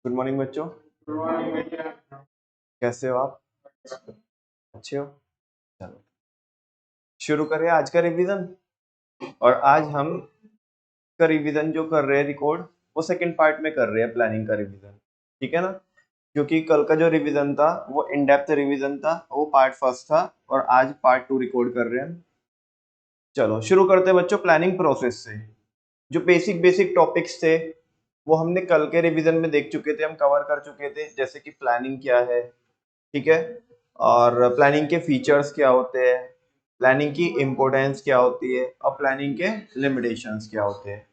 Good morning बच्चों। कैसे हो आप? अच्छे हो? चलो शुरू करें आज का रिवीजन। और आज हम का रिवीजन जो कर रहे हैं रिकॉर्ड, वो सेकंड पार्ट में कर रहे हैं, प्लानिंग का रिवीजन। ठीक है ना? क्योंकि कल का जो रिवीजन था वो इन डेप्थ रिवीजन था, वो पार्ट फर्स्ट था, और आज पार्ट टू रिकॉर्ड कर रहे हैं। चलो शुरू करते हैं बच्चों प्लानिंग प्रोसेस से। जो बेसिक बेसिक टॉपिक्स थे वो हमने कल के रिवीजन में देख चुके थे, हम कवर कर चुके थे, जैसे कि प्लानिंग क्या है, ठीक है, और प्लानिंग के फीचर्स क्या होते हैं, प्लानिंग की इम्पोर्टेंस क्या होती है, और प्लानिंग के लिमिटेशंस क्या होते हैं।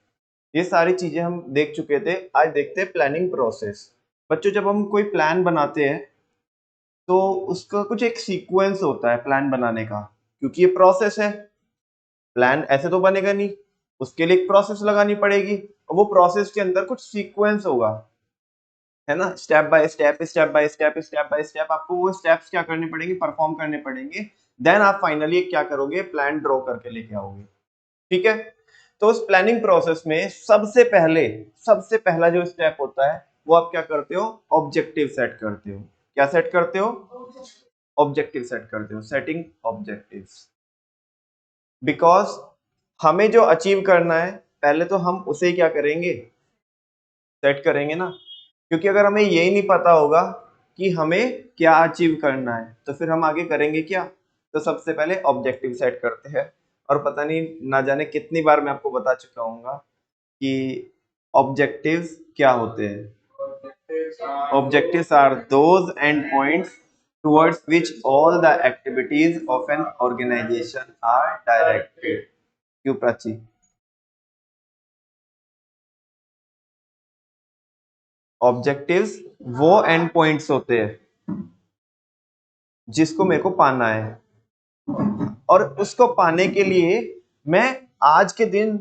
ये सारी चीजें हम देख चुके थे। आज देखते हैं प्लानिंग प्रोसेस। बच्चों, जब हम कोई प्लान बनाते हैं तो उसका कुछ एक सीक्वेंस होता है प्लान बनाने का, क्योंकि ये प्रोसेस है। प्लान ऐसे तो बनेगा नहीं, उसके लिए एक प्रोसेस लगानी पड़ेगी, और वो प्रोसेस के अंदर कुछ सीक्वेंस होगा, है ना? Step by step step by step step by step आपको वो स्टेप्स क्या करने पड़ेंगे, परफॉर्म करने पड़ेंगे। देन आप फाइनली क्या करोगे, प्लान ड्रॉ करके लेके आओगे। ठीक है? तो उस प्लानिंग प्रोसेस में सबसे पहला जो स्टेप होता है वो आप क्या करते हो, ऑब्जेक्टिव सेट करते हो। क्या सेट करते हो? ऑब्जेक्टिव सेट करते हो, सेटिंग ऑब्जेक्टिव्स। बिकॉज हमें जो अचीव करना है पहले तो हम उसे क्या करेंगे, सेट करेंगे ना। क्योंकि अगर हमें यही नहीं पता होगा कि हमें क्या अचीव करना है तो फिर हम आगे करेंगे क्या। तो सबसे पहले ऑब्जेक्टिव सेट करते हैं। और पता नहीं ना जाने कितनी बार मैं आपको बता चुका हूँ कि ऑब्जेक्टिव्स क्या होते हैं। Objectives are those end points towards which all the activities of an organization are directed। क्यों प्राची? ऑब्जेक्टिव्स वो एंड पॉइंट्स होते हैं जिसको मेरे को पाना है, और उसको पाने के लिए मैं आज के दिन,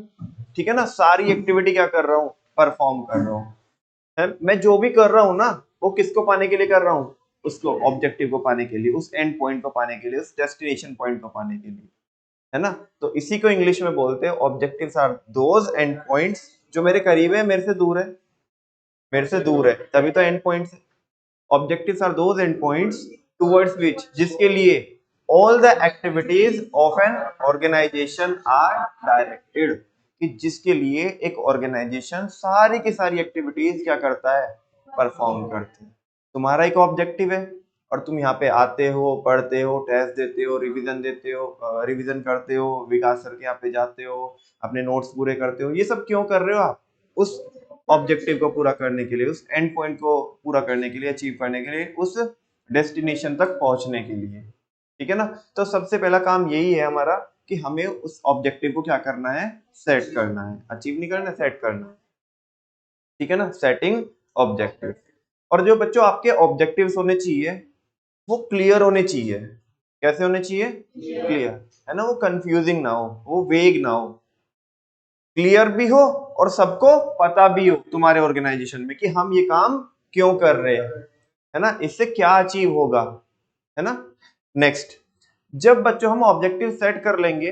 ठीक है ना, सारी एक्टिविटी क्या कर रहा हूँ, परफॉर्म कर रहा हूँ। मैं जो भी कर रहा हूँ ना, वो किसको पाने के लिए कर रहा हूँ, उसको ऑब्जेक्टिव को पाने के लिए, उस एंड पॉइंट को पाने के लिए, उस डेस्टिनेशन पॉइंट को पाने के लिए, है ना? तो इसी को इंग्लिश में बोलते हैं objectives are those end points जो मेरे करीब है, मेरे से दूर है, मेरे से दूर है, तभी तो and points. Objectives are those endpoints towards which, जिसके लिए all the activities of an organization are directed, कि जिसके लिए एक ऑर्गेनाइजेशन सारी की सारी एक्टिविटीज क्या करता है, परफॉर्म करती है। तुम्हारा एक ऑब्जेक्टिव है और तुम यहाँ पे आते हो, पढ़ते हो, टेस्ट देते हो, रिवीजन देते हो, रिवीजन करते हो, विकास सर के यहाँ पे जाते हो, अपने नोट्स पूरे करते हो। ये सब क्यों कर रहे हो आप? उस ऑब्जेक्टिव को पूरा करने के लिए, उस एंड पॉइंट को पूरा करने के लिए, अचीव करने के लिए, उस डेस्टिनेशन तक पहुंचने के लिए। ठीक है ना? तो सबसे पहला काम यही है हमारा कि हमें उस ऑब्जेक्टिव को क्या करना है, सेट करना है। अचीव नहीं करना, सेट करना है। ठीक है ना? Setting objective. और जो बच्चों आपके ऑब्जेक्टिव्स होने चाहिए वो क्लियर होने चाहिए। कैसे होने चाहिए? क्लियर, है ना? वो कंफ्यूजिंग ना हो, वो वेग ना हो, क्लियर भी हो, और सबको पता भी हो तुम्हारे ऑर्गेनाइजेशन में कि हम ये काम क्यों कर रहे हैं, है ना, इससे क्या अचीव होगा, है ना। नेक्स्ट, जब बच्चों हम ऑब्जेक्टिव सेट कर लेंगे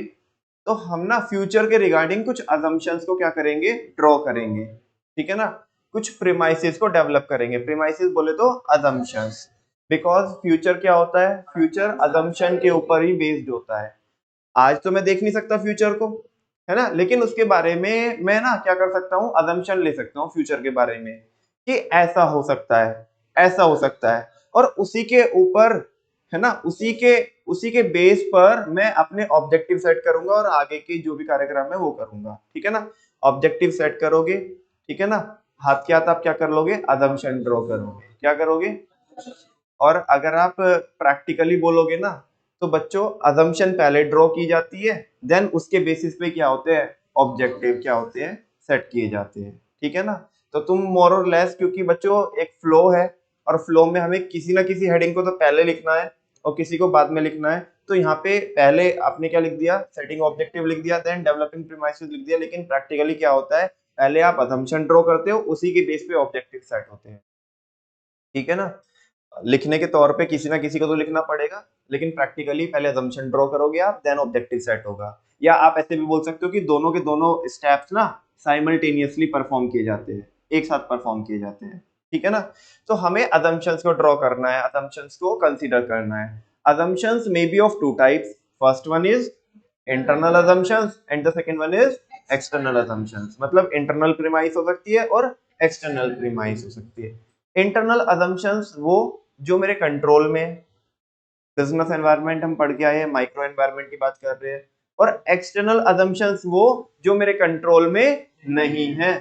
तो हम ना फ्यूचर के रिगार्डिंग कुछ अजम्पशंस को क्या करेंगे, ड्रॉ करेंगे। ठीक है ना? कुछ प्रीमाइसेस को डेवलप करेंगे। प्रीमाइसेस बोले तो अजम्पशंस, बिकॉज फ्यूचर क्या होता है, फ्यूचर अजम्पशन के ऊपर ही बेस्ड होता है। आज तो मैं देख नहीं सकता फ्यूचर को, है ना, लेकिन उसके बारे में मैं ना क्या कर सकता हूँ, अजम्पशन ले सकता हूँ फ्यूचर के बारे में कि ऐसा हो सकता है, ऐसा हो सकता है, और उसी के ऊपर, है ना, उसी के बेस पर मैं अपने ऑब्जेक्टिव सेट करूंगा और आगे की जो भी कार्यक्रम है वो करूंगा। ठीक है ना? ऑब्जेक्टिव सेट करोगे, ठीक है ना, हाथ के हाथ आप क्या कर लोगे, अजम्पशन ड्रॉ करोगे। क्या करोगे? और अगर आप प्रैक्टिकली बोलोगे ना, तो बच्चों अजम्पशन पहले ड्रॉ की जाती है, देन उसके बेसिस पे क्या होते हैं, ऑब्जेक्टिव क्या होते हैं, सेट किए जाते हैं। ठीक है ना? तो तुम मोर और लेस, क्योंकि बच्चों एक फ्लो है, और फ्लो में हमें किसी ना किसी हेडिंग को तो पहले लिखना है और किसी को बाद में लिखना है। तो यहाँ पे पहले आपने क्या लिख दिया, सेटिंग ऑब्जेक्टिव लिख दिया, देन डेवलपिंग प्रीमाइसेस लिख दिया। लेकिन प्रैक्टिकली क्या होता है, पहले आप अजम्पशन ड्रॉ करते हो, उसी के बेस पे ऑब्जेक्टिव सेट होते हैं। ठीक है ना? लिखने के तौर पे किसी ना किसी को तो लिखना पड़ेगा, लेकिन प्रैक्टिकली पहले अजम्पशन ड्रॉ करोगे आप, देन ऑब्जेक्टिव सेट होगा। या आप ऐसे भी बोल सकते हो कि दोनों के दोनों स्टेप्स ना साइमल्टेनियसली परफॉर्म किए जाते हैं, एक साथ परफॉर्म किए जाते हैं। ठीक है ना। तो हमें assumptions को ड्रॉ करना है, assumptions को कंसीडर करना है। assumptions may be of two types. First one is internal assumptions and the second one is external assumptions. मतलब internal premise हो सकती है और external premise हो सकती है। internal assumptions वो जो मेरे कंट्रोल में, बिजनेस एनवायरनमेंट हम पढ़ के आए हैं, माइक्रो एनवायरनमेंट की बात कर रहे हैं, और एक्सटर्नल assumptions वो जो मेरे कंट्रोल में नहीं है,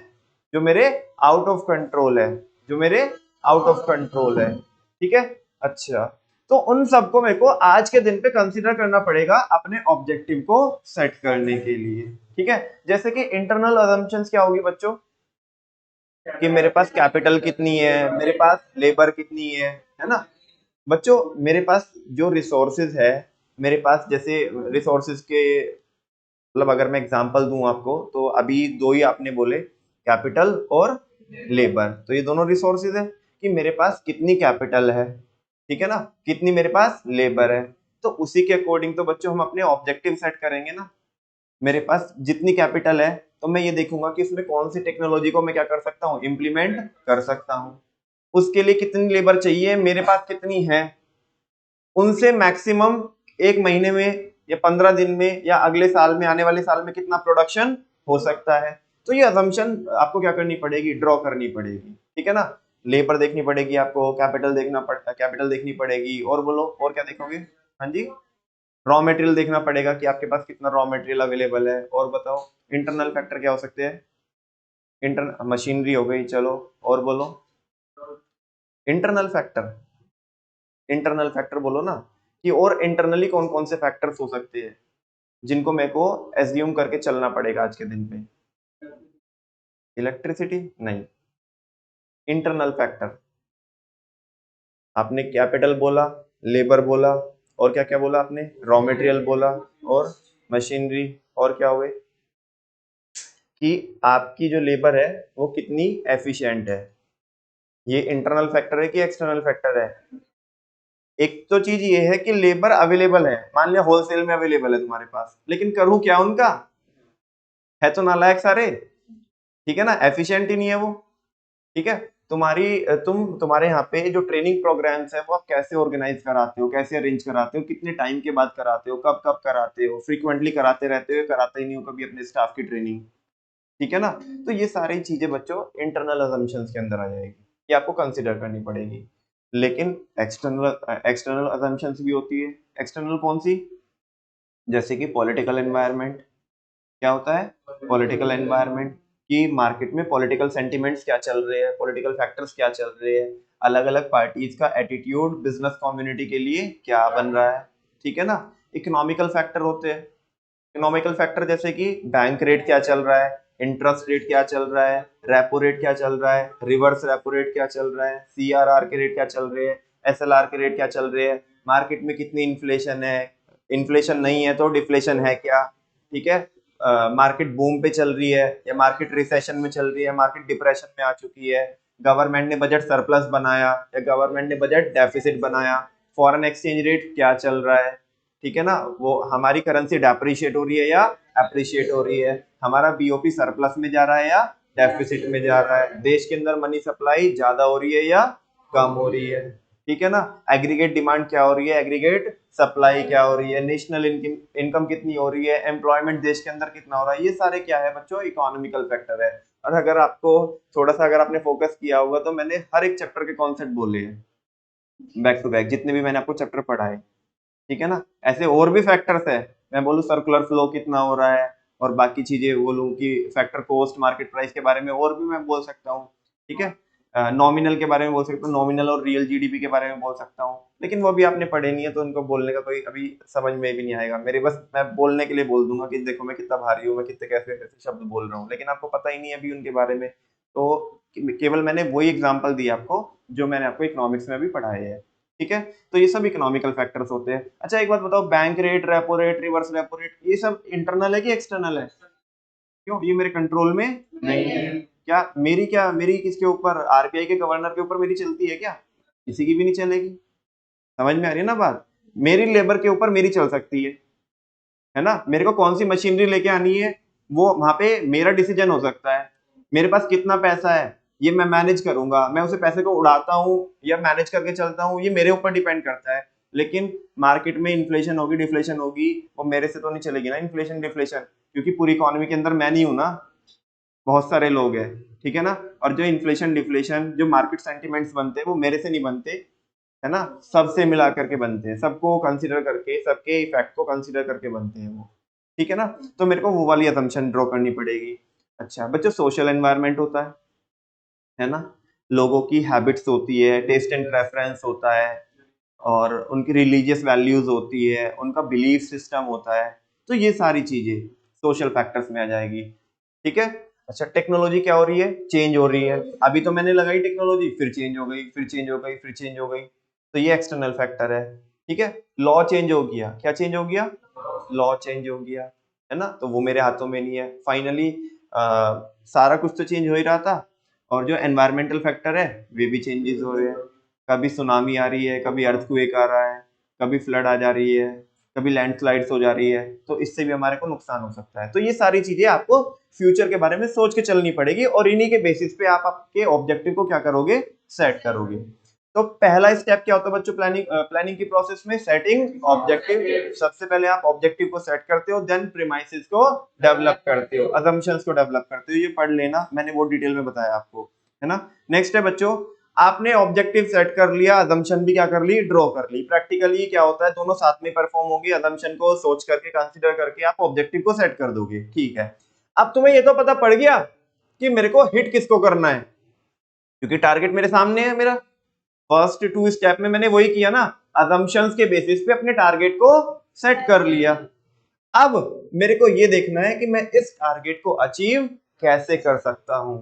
जो मेरे आउट ऑफ कंट्रोल है, जो मेरे आउट ऑफ कंट्रोल है। ठीक है, अच्छा, तो उन सबको मेरे को आज के दिन पे कंसीडर करना पड़ेगा अपने ऑब्जेक्टिव को सेट करने के लिए। ठीक है, जैसे कि इंटरनल assumptions क्या होगी बच्चों, कि मेरे पास कैपिटल कितनी है, मेरे पास लेबर कितनी है ना बच्चों, मेरे पास जो रिसोर्सेज है, मेरे पास जैसे रिसोर्सेज के मतलब अगर मैं एग्जांपल दूं आपको, तो अभी दो ही आपने बोले, कैपिटल और लेबर, तो ये दोनों रिसोर्सेज है कि मेरे पास कितनी कैपिटल है, ठीक है ना, कितनी मेरे पास लेबर है। तो उसी के अकॉर्डिंग तो बच्चों हम अपने ऑब्जेक्टिव सेट करेंगे ना। मेरे पास जितनी कैपिटल है तो मैं ये देखूंगा कि उसमें कौन सी टेक्नोलॉजी को मैं क्या कर सकता हूँ, इम्प्लीमेंट कर सकता हूँ। उसके लिए कितनी लेबर चाहिए, मेरे पास कितनी है, उनसे मैक्सिमम एक महीने में या 15 दिन में या अगले साल में, आने वाले साल में कितना प्रोडक्शन हो सकता है। तो ये असम्पशन आपको क्या करनी पड़ेगी, ड्रॉ करनी पड़ेगी। ठीक है ना, लेबर देखनी पड़ेगी आपको, कैपिटल देखनी पड़ेगी, और बोलो और क्या देखोगे, हाँ जी, रॉ मटेरियल देखना पड़ेगा कि आपके पास कितना रॉ मटेरियल अवेलेबल है। और बताओ इंटरनल फैक्टर क्या हो सकते हैं, इंटरनल मशीनरी हो गई, चलो और बोलो इंटरनल फैक्टर, इंटरनल फैक्टर बोलो ना, कि और इंटरनली कौन कौन से फैक्टर्स हो सकते हैं जिनको मेरे को एज्यूम करके चलना पड़ेगा आज के दिन पे। इलेक्ट्रिसिटी नहीं, इंटरनल फैक्टर, आपने कैपिटल बोला, लेबर बोला, और क्या क्या बोला आपने, रॉ मटेरियल बोला, और मशीनरी, और क्या हुए कि आपकी जो लेबर है वो कितनी एफिशिएंट है। ये इंटरनल फैक्टर है कि एक्सटर्नल फैक्टर है। एक तो चीज ये है कि लेबर अवेलेबल है, मान लिया होलसेल में अवेलेबल है तुम्हारे पास, लेकिन करूं क्या उनका, है तो नालायक सारे, ठीक है ना, एफिशिएंट ही नहीं है वो। ठीक है, तुम्हारे यहाँ पे जो ट्रेनिंग प्रोग्राम्स है वो आप कैसे ऑर्गेनाइज कराते हो, कैसे अरेंज कराते हो, कितने टाइम के बाद कराते हो, कब कब कराते हो, फ्रीक्वेंटली कराते रहते हो, कराते ही नहीं हो कभी अपने स्टाफ की ट्रेनिंग। ठीक है ना, तो ये सारी चीजें बच्चों इंटरनल असम्पशंस के अंदर आ जाएगी, ये आपको कंसिडर करनी पड़ेगी। लेकिन एक्सटर्नल एक्सटर्नल असम्पशंस भी होती है। एक्सटर्नल कौन सी, जैसे कि पॉलिटिकल एनवायरनमेंट, क्या होता है, पॉलिटिकल एनवायरनमेंट, कि मार्केट में पॉलिटिकल सेंटिमेंट्स क्या चल रहे हैं, पॉलिटिकल फैक्टर्स क्या चल रहे हैं, अलग अलग पार्टीज का एटीट्यूड बिजनेस कम्युनिटी के लिए क्या बन रहा है। ठीक है ना, इकोनॉमिकल फैक्टर होते हैं, इकोनॉमिकल फैक्टर जैसे कि बैंक रेट क्या चल रहा है, इंटरेस्ट रेट क्या चल रहा है, रेपो रेट क्या चल रहा है, रिवर्स रेपो रेट क्या चल रहा है, सीआरआर के रेट क्या चल रहे हैं, एसएलआर के रेट क्या चल रहे हैं, मार्केट में कितनी इन्फ्लेशन है, इन्फ्लेशन नहीं है तो डिफ्लेशन है क्या। ठीक है, मार्केट बूम पे चल रही है या मार्केट रिसेशन में चल रही है, मार्केट डिप्रेशन में आ चुकी है, गवर्नमेंट ने बजट सरप्लस बनाया या गवर्नमेंट ने बजट डेफिसिट बनाया, फॉरेन एक्सचेंज रेट क्या चल रहा है। ठीक है ना, वो हमारी करेंसी डेप्रिशिएट हो रही है या अप्रिशिएट हो रही है, हमारा बीओपी सरप्लस में जा रहा है या डेफिसिट में जा रहा है, देश के अंदर मनी सप्लाई ज्यादा हो रही है या कम हो रही है। ठीक है ना, एग्रीगेट डिमांड क्या हो रही है, एग्रीगेट सप्लाई क्या हो रही है, नेशनल इनकम कितनी हो रही है, एम्प्लॉयमेंट देश के अंदर कितना हो रहा है, ये सारे क्या है बच्चों, इकोनॉमिकल फैक्टर है। और अगर आपको थोड़ा सा अगर आपने फोकस किया होगा तो मैंने हर एक चैप्टर के कॉन्सेप्ट बोले हैं बैक टू बैक, जितने भी मैंने आपको चैप्टर पढ़ाए। ठीक है ना, ऐसे और भी फैक्टर्स है, मैं बोलूँ सर्कुलर फ्लो कितना हो रहा है, और बाकी चीजें बोलूँ कि फैक्टर कॉस्ट मार्केट प्राइस के बारे में और भी मैं बोल सकता हूँ। ठीक है, नॉमिनल के बारे में बोल सकता हूँ, नॉमिनल और रियल जीडीपी के बारे में बोल सकता हूँ, लेकिन वो भी आपने पढ़े नहीं है तो उनको बोलने का कोई अभी समझ में भी नहीं आएगा मेरे, बस मैं बोलने के लिए बोल दूंगा कि देखो मैं कितना भारी हूँ, मैं कितने कैसे कैसे शब्द बोल रहा हूँ, लेकिन आपको पता ही नहीं है अभी उनके बारे में। तो केवल मैंने वही एग्जाम्पल दिया आपको जो मैंने आपको इकोनॉमिक्स में भी पढ़ाए हैं। ठीक है, तो ये सब इकोनॉमिकल फैक्टर्स होते हैं। अच्छा एक बात बताओ, bank rate, repo rate, reverse repo rate, ये सब इंटरनल है कि एक्सटर्नल है, क्यों ये मेरे कंट्रोल में नहीं है। क्या मेरी किसके ऊपर, आरबीआई के गवर्नर के ऊपर मेरी चलती है क्या, किसी की भी नहीं चलेगी। समझ में आ रही है ना बात, मेरी लेबर के ऊपर मेरी चल सकती है ना, मेरे को कौन सी मशीनरी लेके आनी है वो वहां पे मेरा डिसीजन हो सकता है, मेरे पास कितना पैसा है ये मैं मैनेज करूंगा, मैं उसे पैसे को उड़ाता हूँ या मैनेज करके चलता हूँ, ये मेरे ऊपर डिपेंड करता है। लेकिन मार्केट में इन्फ्लेशन होगी, डिफ्लेशन होगी, वो मेरे से तो नहीं चलेगी ना इन्फ्लेशन डिफ्लेशन, क्योंकि पूरी इकोनॉमी के अंदर मैं नहीं हूं ना, बहुत सारे लोग हैं, ठीक है ना। और जो इन्फ्लेशन डिफ्लेशन जो मार्केट सेंटिमेंट्स बनते हैं वो मेरे से नहीं बनते, है ना, सबसे मिला करके बनते हैं, सबको कंसीडर करके, सबके इफेक्ट को कंसीडर करके बनते हैं वो, ठीक है ना। तो मेरे को वो वाली असम्पशन ड्रॉ करनी पड़ेगी। अच्छा बच्चों, सोशल एनवायरनमेंट होता है ना, लोगों की हैबिट्स होती है, टेस्ट एंड प्रेफरेंस होता है, और उनकी रिलीजियस वैल्यूज होती है, उनका बिलीफ सिस्टम होता है। तो ये सारी चीजें सोशल फैक्टर्स में आ जाएगी, ठीक है। अच्छा, टेक्नोलॉजी क्या हो रही है, चेंज हो रही है। अभी तो मैंने लगाई टेक्नोलॉजी, फिर चेंज हो गई, फिर चेंज हो गई, फिर चेंज हो गई, तो ये एक्सटर्नल फैक्टर है, ठीक है। लॉ चेंज हो गया, क्या चेंज हो गया, लॉ चेंज हो गया, है ना, तो वो मेरे हाथों में नहीं है। फाइनली सारा कुछ तो चेंज हो ही रहा था, और जो एनवायरमेंटल फैक्टर है वे भी चेंजेस हो रहे हैं। कभी सुनामी आ रही है, कभी अर्थक्वेक आ रहा है, कभी फ्लड आ जा रही है, कभी लैंडस्लाइड्स हो जा रही है, तो इससे भी हमारे को नुकसान हो सकता है। तो ये सारी चीजें आपको फ्यूचर के बारे में सोच के चलनी पड़ेगी, और इन्हीं के बेसिस पे आप आपके ऑब्जेक्टिव को क्या करोगे, सेट करोगे। तो पहला स्टेप क्या होता है बच्चों, प्लानिंग की प्रोसेस में, सेटिंग ऑब्जेक्टिव। सबसे पहले आप ऑब्जेक्टिव को सेट करते हो, देन प्रीमाइसेस को डेवलप करते हो, असम्पशंस को डेवलप करते हो। ये पढ़ लेना, मैंने वो डिटेल में बताया आपको, है ना। नेक्स्ट है बच्चों, आपने ऑब्जेक्टिव सेट कर लिया, असम्पशन भी क्या कर ली, ड्रॉ कर ली। प्रैक्टिकली क्या होता है, दोनों साथ में परफॉर्म होंगे, असम्पशन को सोच करके, कंसीडर करके आप ऑब्जेक्टिव को सेट कर दोगे, ठीक है। अब तुम्हें ये तो पता पड़ गया कि मेरे को हिट किसको करना है, क्योंकि टारगेट मेरे सामने है। मेरा फर्स्ट टू स्टेप में मैंने वही किया ना, असम्पशंस के बेसिस पे अपने टारगेट को सेट कर लिया। अब मेरे को ये देखना है कि मैं इस टारगेट को अचीव कैसे कर सकता हूं।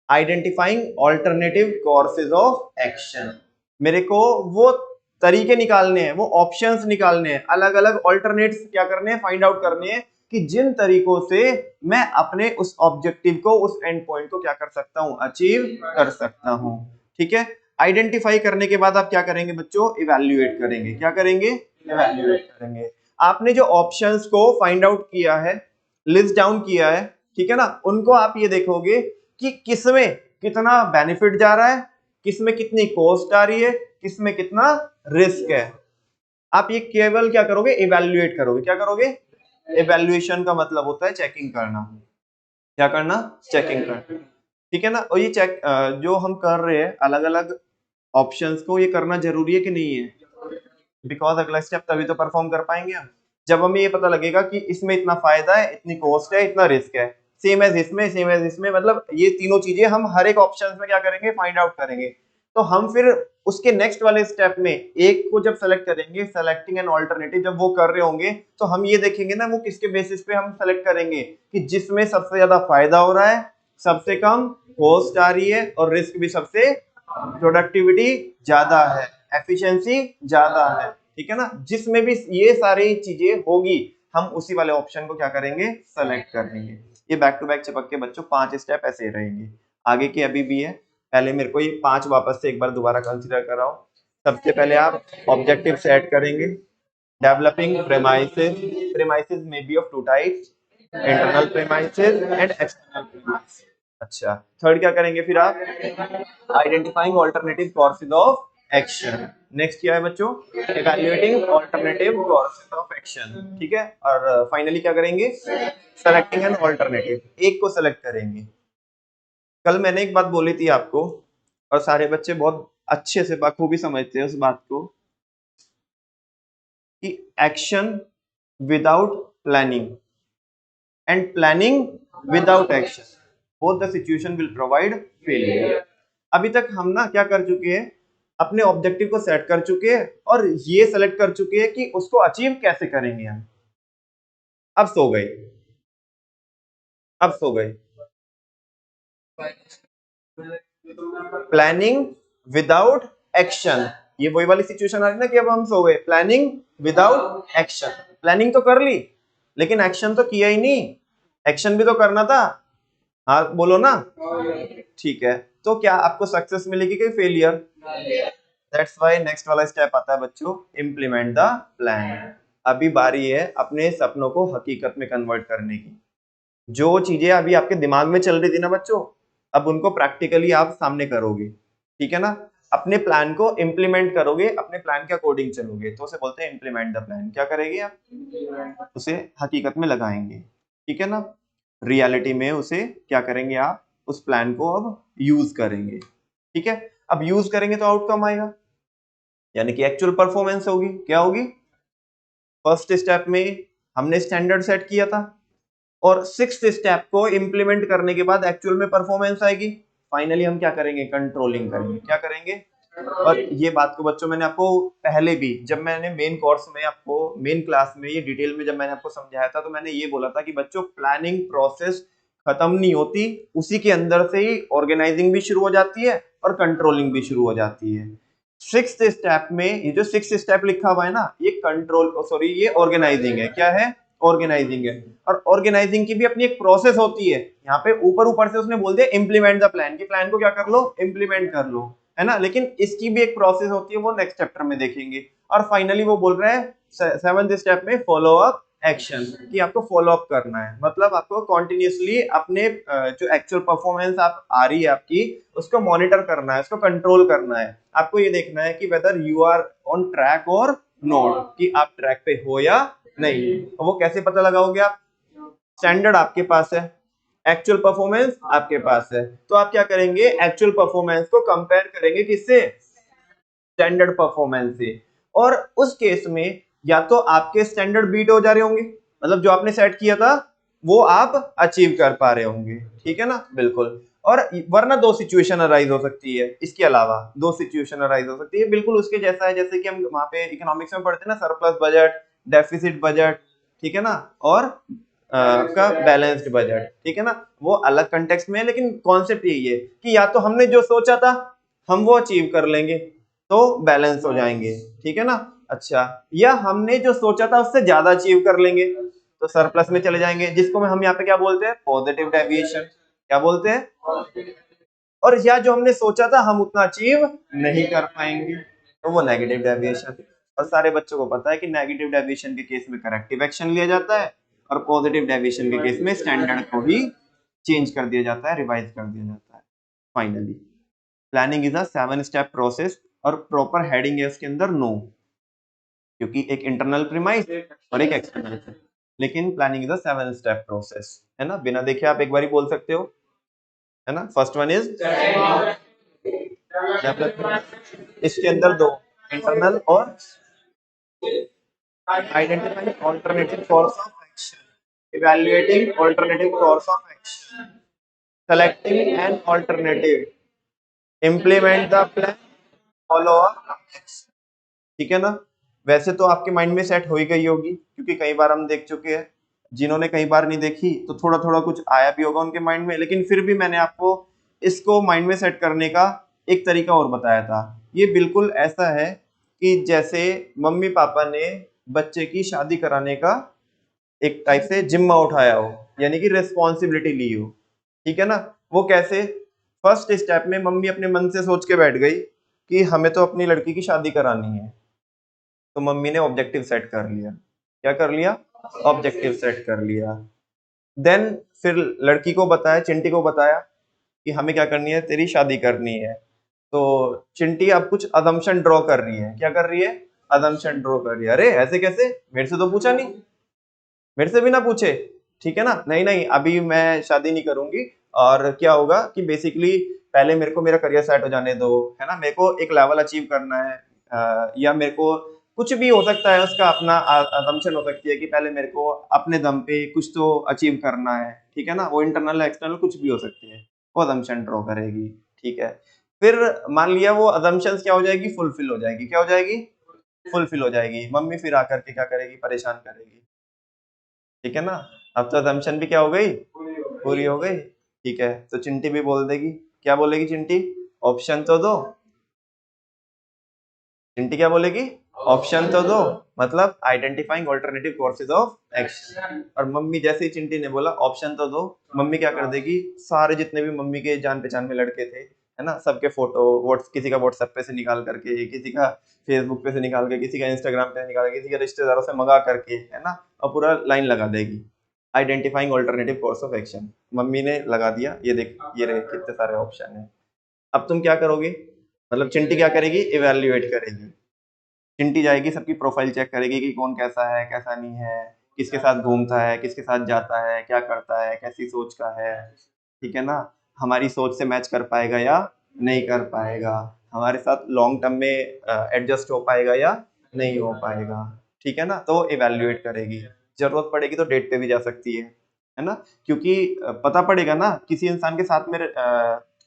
Identifying alternative courses of action, मेरे को वो तरीके निकालने हैं, वो ऑप्शंस निकालने हैं, अलग अलग ऑल्टरनेट्स क्या करने हैं, फाइंड आउट करने हैं कि जिन तरीकों से मैं अपने उस ऑब्जेक्टिव को, उस एंड पॉइंट को क्या कर सकता हूं, अचीव कर सकता हूं, ठीक है। आइडेंटिफाई करने के बाद आप क्या करेंगे बच्चों, इवैल्यूएट करेंगे। क्या करेंगे, इवैल्यूएट करेंगे। आपने जो ऑप्शंस को फाइंड आउट किया है, लिस्ट डाउन किया है, ठीक है ना, उनको आप ये देखोगे कि किसमें कितना बेनिफिट जा रहा है, किसमें कितनी कॉस्ट आ रही है, किसमें कितना रिस्क है। आप ये केवल क्या करोगे, इवैल्यूएट करोगे। क्या करोगे, इवैल्यूएशन का मतलब होता है चेकिंग करना। क्या करना, चेकिंग करना, ठीक है ना। और ये चेक जो हम कर रहे हैं अलग अलग ऑप्शंस को, ये करना जरूरी है कि नहीं है, बिकॉज अगला स्टेप तभी तो परफॉर्म कर पाएंगे हम, जब हमें ये पता लगेगा कि इसमें इतना फायदा है, इतनी कॉस्ट है, इतना रिस्क है। सेम एज इसमें, सेम एज इसमें, मतलब ये तीनों चीजें हम हर एक ऑप्शन में क्या करेंगे, फाइंड आउट करेंगे। तो हम फिर उसके नेक्स्ट वाले स्टेप में एक को जब सेलेक्ट करेंगे, सेलेक्टिंग एन ऑल्टरनेटिव जब वो कर रहे होंगे, तो हम ये देखेंगे ना वो किसके बेसिस पे हम सेलेक्ट करेंगे, कि जिसमें सबसे ज्यादा फायदा हो रहा है, सबसे कम कॉस्ट आ रही है, और रिस्क भी सबसे, प्रोडक्टिविटी ज्यादा है, एफिशिएंसी ज्यादा है, ठीक है ना। जिसमें भी ये सारी चीजें होगी, हम उसी वाले ऑप्शन को क्या करेंगे, सेलेक्ट करेंगे। ये बैक टू बैक चिपक के बच्चों 5 स्टेप ऐसे रहेंगे, आगे की अभी भी है। पहले मेरे को ये 5 वापस से एक बार दोबारा कंसीडर कराओ। सबसे पहले आप ऑब्जेक्टिव सेट करेंगे, डेवलपिंग प्रेमाइसेस। प्रेमाइसेस में be of two types, internal premises and external premises. अच्छा, थर्ड क्या करेंगे फिर आप, identifying alternative courses of action. Next क्या है बच्चों, evaluating alternative courses of action, ठीक है। और फाइनली क्या करेंगे, सेलेक्टिंग एन ऑल्टरनेटिव, एक को सेलेक्ट करेंगे। कल मैंने एक बात बोली थी आपको, और सारे बच्चे बहुत अच्छे से बखूबी समझते हैं उस बात को, कि action without planning and planning without action, both the situation will provide failure. अभी तक हम ना क्या कर चुके हैं, अपने ऑब्जेक्टिव को सेट कर चुके हैं, और ये सेलेक्ट कर चुके हैं कि उसको अचीव कैसे करेंगे हम। अब सो गए, अब सो गए। प्लानिंग विदाउट एक्शन, ये वही वाली सिचुएशन आ रही ना कि अब हम सो गए, प्लानिंग विदाउट एक्शन। प्लानिंग तो कर ली, लेकिन एक्शन तो किया ही नहीं, एक्शन भी तो करना था। हाँ बोलो ना, ठीक है। तो क्या आपको सक्सेस मिलेगी कि फेलियर, दैट्स व्हाई नेक्स्ट वाला स्टेप आता है बच्चों, इम्प्लीमेंट द प्लान। अभी बारी है अपने सपनों को हकीकत में कन्वर्ट करने की। जो चीजें अभी आपके दिमाग में चल रही थी ना बच्चों, अब उनको प्रैक्टिकली आप सामने करोगे, ठीक है ना, अपने प्लान को इम्प्लीमेंट करोगे, अपने प्लान के अकॉर्डिंग चलोगे, तो उसे बोलते हैं इम्प्लीमेंट द प्लान। क्या करेंगे आप? उसे हकीकत में लगाएंगे, ठीक है ना, रियलिटी में उसे क्या करेंगे आप? उस प्लान को अब यूज करेंगे, ठीक है। अब यूज करेंगे तो आउटकम आएगा, यानी कि एक्चुअल परफॉर्मेंस होगी। क्या होगी? फर्स्ट स्टेप में हमने स्टैंडर्ड सेट किया था, और सिक्स्थ स्टेप को इंप्लीमेंट करने के बाद एक्चुअल में परफॉर्मेंस आएगी। फाइनली हम क्या करेंगे? कंट्रोलिंग करेंगे। क्या करेंगे? और ये बात को बच्चों मैंने आपको पहले भी, जब मैंने मेन कोर्स में आपको मेन क्लास में ये डिटेल में जब मैंने आपको समझाया था, तो मैंने ये बोला था कि बच्चों प्लानिंग प्रोसेस खत्म नहीं होती, उसी के अंदर से ही ऑर्गेनाइजिंग भी शुरू हो जाती है और कंट्रोलिंग भी शुरू हो जाती है। सिक्स्थ स्टेप में ये जो सिक्स्थ स्टेप लिखा हुआ है ना, ये कंट्रोल सॉरी ये ऑर्गेनाइजिंग है। क्या है? ऑर्गेनाइजिंग है। और ऑर्गेनाइजिंग की भी अपनी एक प्रोसेस होती है। यहाँ पे ऊपर ऊपर से उसने बोल दिया इम्प्लीमेंट द प्लान, की प्लान को क्या कर लो? इम्प्लीमेंट कर लो, है ना, लेकिन इसकी भी एक प्रोसेस होती है, वो नेक्स्ट चैप्टर में देखेंगे। और फाइनली वो बोल रहा है सेवंथ स्टेप में फॉलो अप एक्शन, कि आपको फॉलो अप करना है, मतलब आपको कॉन्टिन्यूसली अपने जो एक्चुअल परफॉर्मेंस आप आ रही है आपकी, उसको मॉनिटर करना है, उसको कंट्रोल करना है। आपको ये देखना है कि whether you are on track और नॉट, कि आप ट्रैक पे हो या नहीं। वो कैसे पता लगाओगे आप? स्टैंडर्ड आपके पास है, एक्चुअल परफॉर्मेंस आपके पास है, तो आप क्या करेंगे? एक्चुअल परफॉर्मेंस को कंपेयर करेंगे किससे? स्टैंडर्ड परफॉर्मेंस से। और उस केस में या तो आपके स्टैंडर्ड बीट हो जा रहे होंगे, मतलब जो आपने सेट किया था वो आप अचीव कर पा रहे होंगे, ठीक है ना, बिल्कुल। और वरना दो सिचुएशन अराइज हो सकती है, इसके अलावा दो सिचुएशन अराइज हो सकती है, बिल्कुल उसके जैसा है जैसे कि हम वहां पे इकोनॉमिक्स में पढ़ते हैं ना, सरप्लस बजट, डेफिसिट बजट, ठीक है ना, और आपका बैलेंस्ड बजट, ठीक है ना। वो अलग कंटेक्स्ट में है, लेकिन कॉन्सेप्ट यही है कि या तो हमने जो सोचा था हम वो अचीव कर लेंगे तो बैलेंस हो जाएंगे, ठीक है ना। अच्छा, या हमने जो सोचा था उससे ज्यादा अचीव कर लेंगे तो सरप्लस में चले जाएंगे, जिसको हम यहाँ पे क्या बोलते हैं? Positive deviation. क्या बोलते हैं? और या जो हमने सोचा था हम उतना अचीव नहीं कर पाएंगे तो वो नेगेटिव डेविएशन। और सारे बच्चों को पता है कि नेगेटिव डेविएशन के केस में करेक्टिव एक्शन लिया जाता है, और पॉजिटिव डेविएशन के केस में स्टैंडर्ड को ही चेंज कर दिया जाता है, रिवाइज कर दिया जाता है। Finally planning is a 7 step process, और प्रॉपर हेडिंग है उसके अंदर नो, क्योंकि एक इंटरनल प्रीमाइस और एक एक्सटर्नल, लेकिन planning is a 7 step process, है ना। बिना देखे आप एक बार ही बोल सकते हो, है ना। फर्स्ट वन इज डेवलपमेंट, इसके अंदर दो, इंटरनल और identifying alternative course of action, evaluating alternative course of action, selecting an alternative, implement the plan, follow up, ठीक है ना। वैसे तो आपके माइंड में सेट हो ही गई होगी, क्योंकि कई बार हम देख चुके हैं। जिन्होंने कई बार नहीं देखी तो थोड़ा थोड़ा कुछ आया भी होगा उनके माइंड में, लेकिन फिर भी मैंने आपको इसको माइंड में सेट करने का एक तरीका और बताया था। ये बिल्कुल ऐसा है कि जैसे मम्मी पापा ने बच्चे की शादी कराने का एक टाइप से जिम्मा उठाया हो, यानी कि रिस्पॉन्सिबिलिटी ली हो, ठीक है ना। वो कैसे? फर्स्ट स्टेप में मम्मी अपने मन से सोच के बैठ गई कि हमें तो अपनी लड़की की शादी करानी है, तो मम्मी ने ऑब्जेक्टिव सेट कर लिया। क्या कर लिया? ऑब्जेक्टिव सेट कर लिया। देन फिर लड़की को बताया, चिंटी को बताया कि हमें क्या करनी है, तेरी शादी करनी है। तो चिंटी अब कुछ अजम्पशन ड्रॉ कर रही है। क्या कर रही है? अजम्पशन ड्रॉ कर रही है। अरे ऐसे कैसे, मेरे से तो पूछा नहीं, मेरे से भी ना पूछे, ठीक है ना, नहीं नहीं अभी मैं शादी नहीं करूंगी। और क्या होगा कि बेसिकली पहले मेरे को मेरा करियर सेट हो जाने दो, है ना, मेरे को एक लेवल अचीव करना है, या मेरे को कुछ भी हो सकता है, उसका अपना असम्पशन हो सकती है कि पहले मेरे को अपने दम पे कुछ तो अचीव करना है, ठीक है ना, वो इंटरनल एक्सटर्नल कुछ भी हो सकती है, वो असम्पशन ड्रॉ करेगी, ठीक है। फिर मान लिया वो असम्पशंस क्या हो जाएगी? फुलफिल हो जाएगी। क्या हो जाएगी? फुलफिल हो जाएगी। मम्मी फिर आकर के क्या करेगी? परेशान करेगी, ठीक है ना। अब तो assumption भी क्या हो गई? पूरी हो गई, ठीक है। तो चिंटी भी बोल देगी। क्या बोलेगी चिंटी? ऑप्शन तो दो। चिंटी क्या बोलेगी? ऑप्शन तो दो, मतलब identifying alternative courses of action. और मम्मी जैसे ही चिंटी ने बोला ऑप्शन तो दो, मम्मी क्या कर देगी? सारे जितने भी मम्मी के जान पहचान में लड़के थे, है ना, सबके फोटो किसी का व्हाट्सएप पे से निकाल करके, किसी का फेसबुक पे से निकाल के, किसी का इंस्टाग्राम पे से निकाल के, किसी के रिश्तेदारों से मंगा करके, है ना, और पूरा लाइन लगा देगी। Identifying alternative course of action, mummy ने लगा दिया, ये देख ये रहे कितने सारे ऑप्शन है। अब तुम क्या करोगे, मतलब चिंटी क्या करेगी, इवेल्युएट करेगी। चिंटी जाएगी, सबकी प्रोफाइल चेक करेगी कि कौन कैसा है कैसा नहीं है, किसके साथ घूमता है, किसके साथ जाता है, क्या करता है, कैसी सोच का है, ठीक है ना, हमारी सोच से मैच कर पाएगा या नहीं कर पाएगा, हमारे साथ लॉन्ग टर्म में एडजस्ट हो पाएगा या नहीं हो पाएगा, ठीक है ना। तो इवेल्युएट करेगी, जरूरत पड़ेगी तो डेट पे भी जा सकती है ना, क्योंकि पता पड़ेगा ना किसी इंसान के साथ में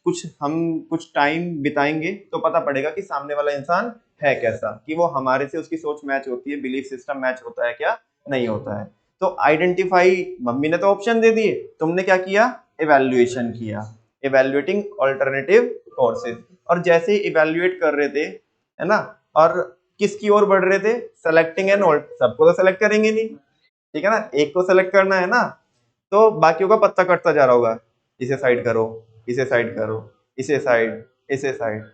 कुछ टाइम बिताएंगे तो पता पड़ेगा कि सामने वाला इंसान है कैसा, कि वो हमारे से उसकी सोच मैच होती है, बिलीफ सिस्टम मैच होता है क्या नहीं होता है। तो आइडेंटिफाई, मम्मी ने तो ऑप्शन दे दिए, तुमने क्या किया, इवेल्युएशन किया, इवेल्युएटिंग ऑल्टरनेटिव कोर्सेज। और जैसे ही इवेल्युएट कर रहे थे, है ना, और किसकी ओर बढ़ रहे थे, सेलेक्टिंग एंड ऑल, सबको तो सेलेक्ट करेंगे नहीं, ठीक है ना, एक को सेलेक्ट करना है ना, तो बाकियों का पत्ता कटता जा रहा होगा, इसे साइड करो, इसे साइड करो, इसे साइड, इसे साइड,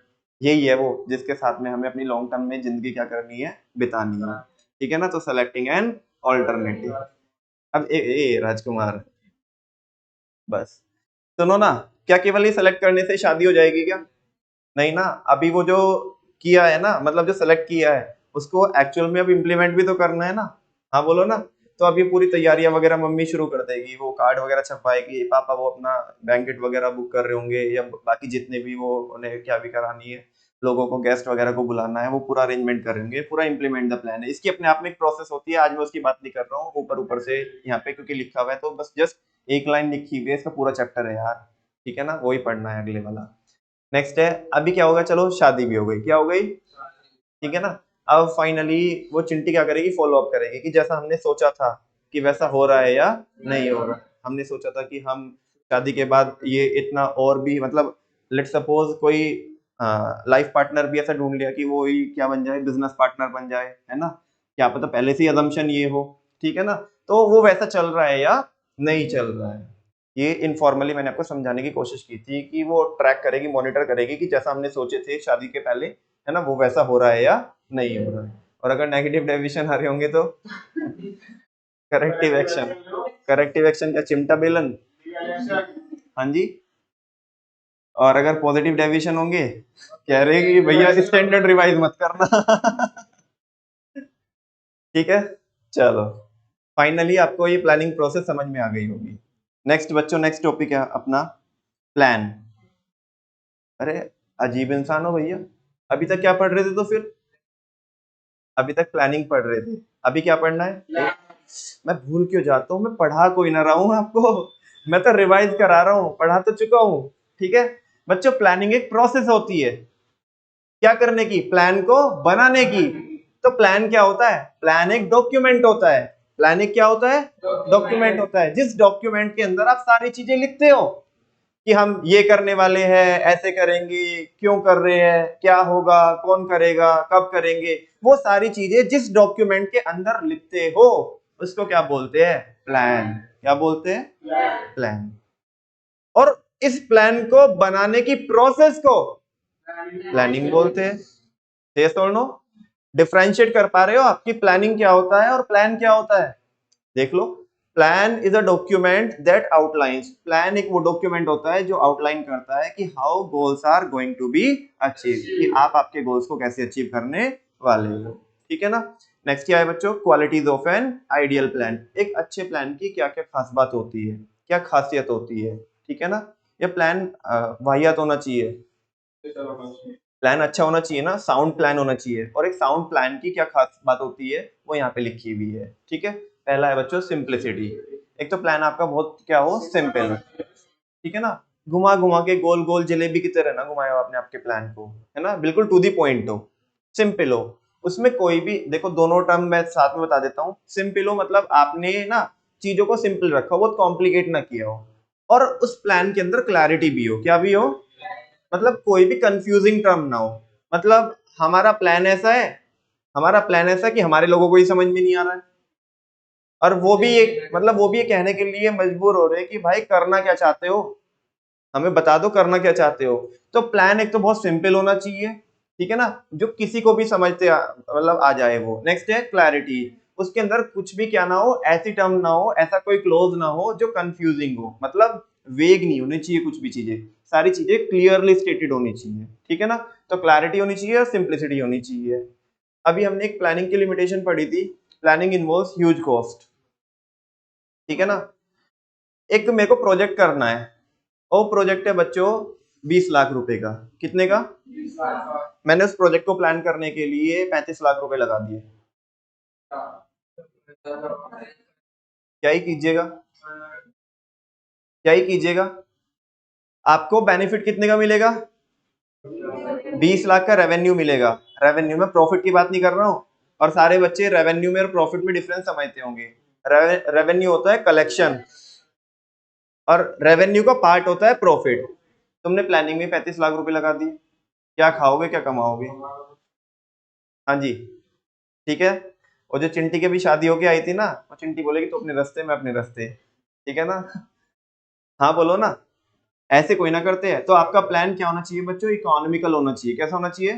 यही है वो जिसके साथ में हमें अपनी लॉन्ग टर्म में जिंदगी क्या करनी है, बितानी है, ठीक है ना। तो सेलेक्टिंग एन ऑल्टरनेटिव। अब राजकुमार, बस सुनो ना, क्या केवल ये सेलेक्ट करने से शादी हो जाएगी क्या, नहीं ना, अभी वो जो किया है ना, मतलब जो सेलेक्ट किया है उसको एक्चुअल में अब इम्प्लीमेंट भी तो करना है ना, हाँ बोलो ना। तो अब ये पूरी तैयारियां वगैरह मम्मी शुरू कर देगी, वो कार्ड वगैरह छपवाएगी, पापा वो अपना बैंकेट वगैरह बुक कर रहे होंगे, या बाकी जितने भी वो उन्हें क्या भी करानी है, लोगों को गेस्ट वगैरह को बुलाना है, वो पूरा अरेंजमेंट कर रहे होंगे, पूरा इंप्लीमेंट द प्लान है। इसकी अपने आप में एक प्रोसेस होती है, आज मैं उसकी बात नहीं कर रहा हूँ, ऊपर ऊपर से यहाँ पे क्योंकि लिखा हुआ है, तो बस जस्ट एक लाइन लिखी हुई है, इसका पूरा चैप्टर है यार, ठीक है ना, वही पढ़ना है अगले वाला। नेक्स्ट है, अभी क्या होगा, चलो शादी भी हो गई, क्या हो गई, ठीक है ना। अब फाइनली वो चिंटी क्या करेगी, फॉलो अप करेगी कि जैसा हमने सोचा था कि वैसा हो रहा है या नहीं हो रहा। हमने सोचा था कि हम शादी के बाद ये इतना और भी, मतलब लेट सपोज कोई लाइफ पार्टनर भी ऐसा ढूंढ लिया कि वो ही क्या बन जाए, बिजनेस पार्टनर बन जाए, है ना, क्या पता पहले से ही अजम्पशन ये हो, ठीक है ना। तो वो वैसा चल रहा है या नहीं चल रहा है, ये इनफॉर्मली मैंने आपको समझाने की कोशिश की थी कि वो ट्रैक करेगी, मॉनिटर करेगी कि जैसा हमने सोचे थे शादी के पहले, है ना, वो वैसा हो रहा है या नहीं हो रहा है। और अगर नेगेटिव डेविएशन आ रहे होंगे तो करेक्टिव एक्शन, करेक्टिव एक्शन क्या, चिमटा बेलन, हाँ जी। और अगर पॉजिटिव डेविएशन होंगे, कह रहे कि भैया स्टैंडर्ड रिवाइज मत करना। ठीक है, चलो फाइनली आपको ये प्लानिंग प्रोसेस समझ में आ गई होगी। नेक्स्ट बच्चों, नेक्स्ट टॉपिक है अपना प्लान। अरे अजीब इंसान हो भैया, अभी तक क्या पढ़ रहे थे, तो फिर अभी तक प्लानिंग पढ़ रहे थे, अभी क्या पढ़ना है, मैं भूल क्यों जाता हूँ, मैं पढ़ा कोई ना रहा हूँ आपको, मैं तो रिवाइज करा रहा हूँ, पढ़ा तो चुका हूँ, ठीक है। बच्चों प्लानिंग एक प्रोसेस होती है, क्या करने की, प्लान को बनाने की। तो प्लान क्या होता है, प्लान एक डॉक्यूमेंट होता है, प्लान एक क्या होता है, डॉक्यूमेंट होता है, जिस डॉक्यूमेंट के अंदर आप सारी चीजें लिखते हो कि हम ये करने वाले हैं, ऐसे करेंगे, क्यों कर रहे हैं, क्या होगा, कौन करेगा, कब करेंगे, वो सारी चीजें जिस डॉक्यूमेंट के अंदर लिखते हो उसको क्या बोलते हैं, प्लान। क्या बोलते हैं, प्लान। और इस प्लान को बनाने की प्रोसेस को प्लानिंग बोलते हैं। यस और नो, डिफरेंशिएट कर पा रहे हो आपकी प्लानिंग क्या होता है और प्लान क्या होता है, देख लो। Plan is a document that outlines, plan एक वो डॉक्यूमेंट होता है जो आउटलाइन करता है कि how goals are going to be achieve, कि आप आपके गोल्स को कैसे अचीव करने वाले हो, ठीक है ना। नेक्स्ट क्या है बच्चों, qualities of an ideal plan. एक अच्छे प्लान की क्या क्या खास बात होती है, क्या खासियत होती है, ठीक है ना। ये प्लान वाहियात होना चाहिए, प्लान अच्छा होना चाहिए ना, साउंड प्लान होना चाहिए। और एक साउंड प्लान की क्या खास बात होती है वो यहाँ पे लिखी हुई है, ठीक है। पहला है बच्चों सिंप्लिसिटी, एक तो प्लान आपका बहुत क्या हो, सिंपल, ठीक है ना, घुमा घुमा के गोल गोल जलेबी की तरह ना घुमाया हो आपने आपके प्लान को, है ना, बिल्कुल टू दी पॉइंट हो, सिंपल हो। उसमें कोई भी देखो, दोनों टर्म मैं साथ में बता देता हूँ। सिंपल हो मतलब आपने ना चीजों को सिंपल रखा हो, बहुत कॉम्प्लिकेट ना किया हो, और उस प्लान के अंदर क्लैरिटी भी हो, क्या भी हो, मतलब कोई भी कंफ्यूजिंग टर्म ना हो। मतलब हमारा प्लान ऐसा है, हमारा प्लान ऐसा कि हमारे लोगों को ही समझ में नहीं आ रहा है, और वो भी एक मतलब वो भी ये कहने के लिए मजबूर हो रहे हैं कि भाई करना क्या चाहते हो, हमें बता दो करना क्या चाहते हो। तो प्लान एक तो बहुत सिंपल होना चाहिए, ठीक है ना, जो किसी को भी समझते मतलब आ जाए वो। नेक्स्ट है क्लैरिटी, उसके अंदर कुछ भी क्या ना हो, ऐसी टर्म ना हो, ऐसा कोई क्लोज ना हो जो कंफ्यूजिंग हो, मतलब वेग नहीं होनी चाहिए कुछ भी चीजें, सारी चीजें क्लियरली स्टेटेड होनी चाहिए, ठीक है ना। तो क्लैरिटी होनी चाहिए और सिंप्लिसिटी होनी चाहिए। अभी हमने एक प्लानिंग की लिमिटेशन पढ़ी थी, प्लानिंग इन्वॉल्व्स ह्यूज कॉस्ट, ठीक है ना। एक मेरे को प्रोजेक्ट करना है, वो प्रोजेक्ट है बच्चों 20 लाख रुपए का। कितने का? 20 लाख। मैंने उस प्रोजेक्ट को प्लान करने के लिए 35 लाख रुपए लगा दिए। क्या ही कीजिएगा, क्या ही कीजिएगा, आपको बेनिफिट कितने का मिलेगा? 20 लाख का रेवेन्यू मिलेगा। रेवेन्यू में प्रॉफिट की बात नहीं कर रहा हूं, और सारे बच्चे रेवेन्यू में और प्रॉफिट में डिफरेंस समझते होंगे। रेवेन्यू होता है कलेक्शन, और रेवेन्यू का पार्ट होता है प्रॉफिट। तुमने प्लानिंग में 35 लाख रुपए लगा दिए, क्या खाओगे, क्या कमाओगे? हाँ जी, ठीक है। और जो चिंटी की भी शादी होके आई थी ना, वो चिंटी बोलेगी तो अपने रास्ते में अपने रास्ते, ठीक है ना। हाँ बोलो ना, ऐसे कोई ना करते हैं। तो आपका प्लान क्या होना चाहिए बच्चों? इकोनॉमिकल होना चाहिए। कैसा होना चाहिए?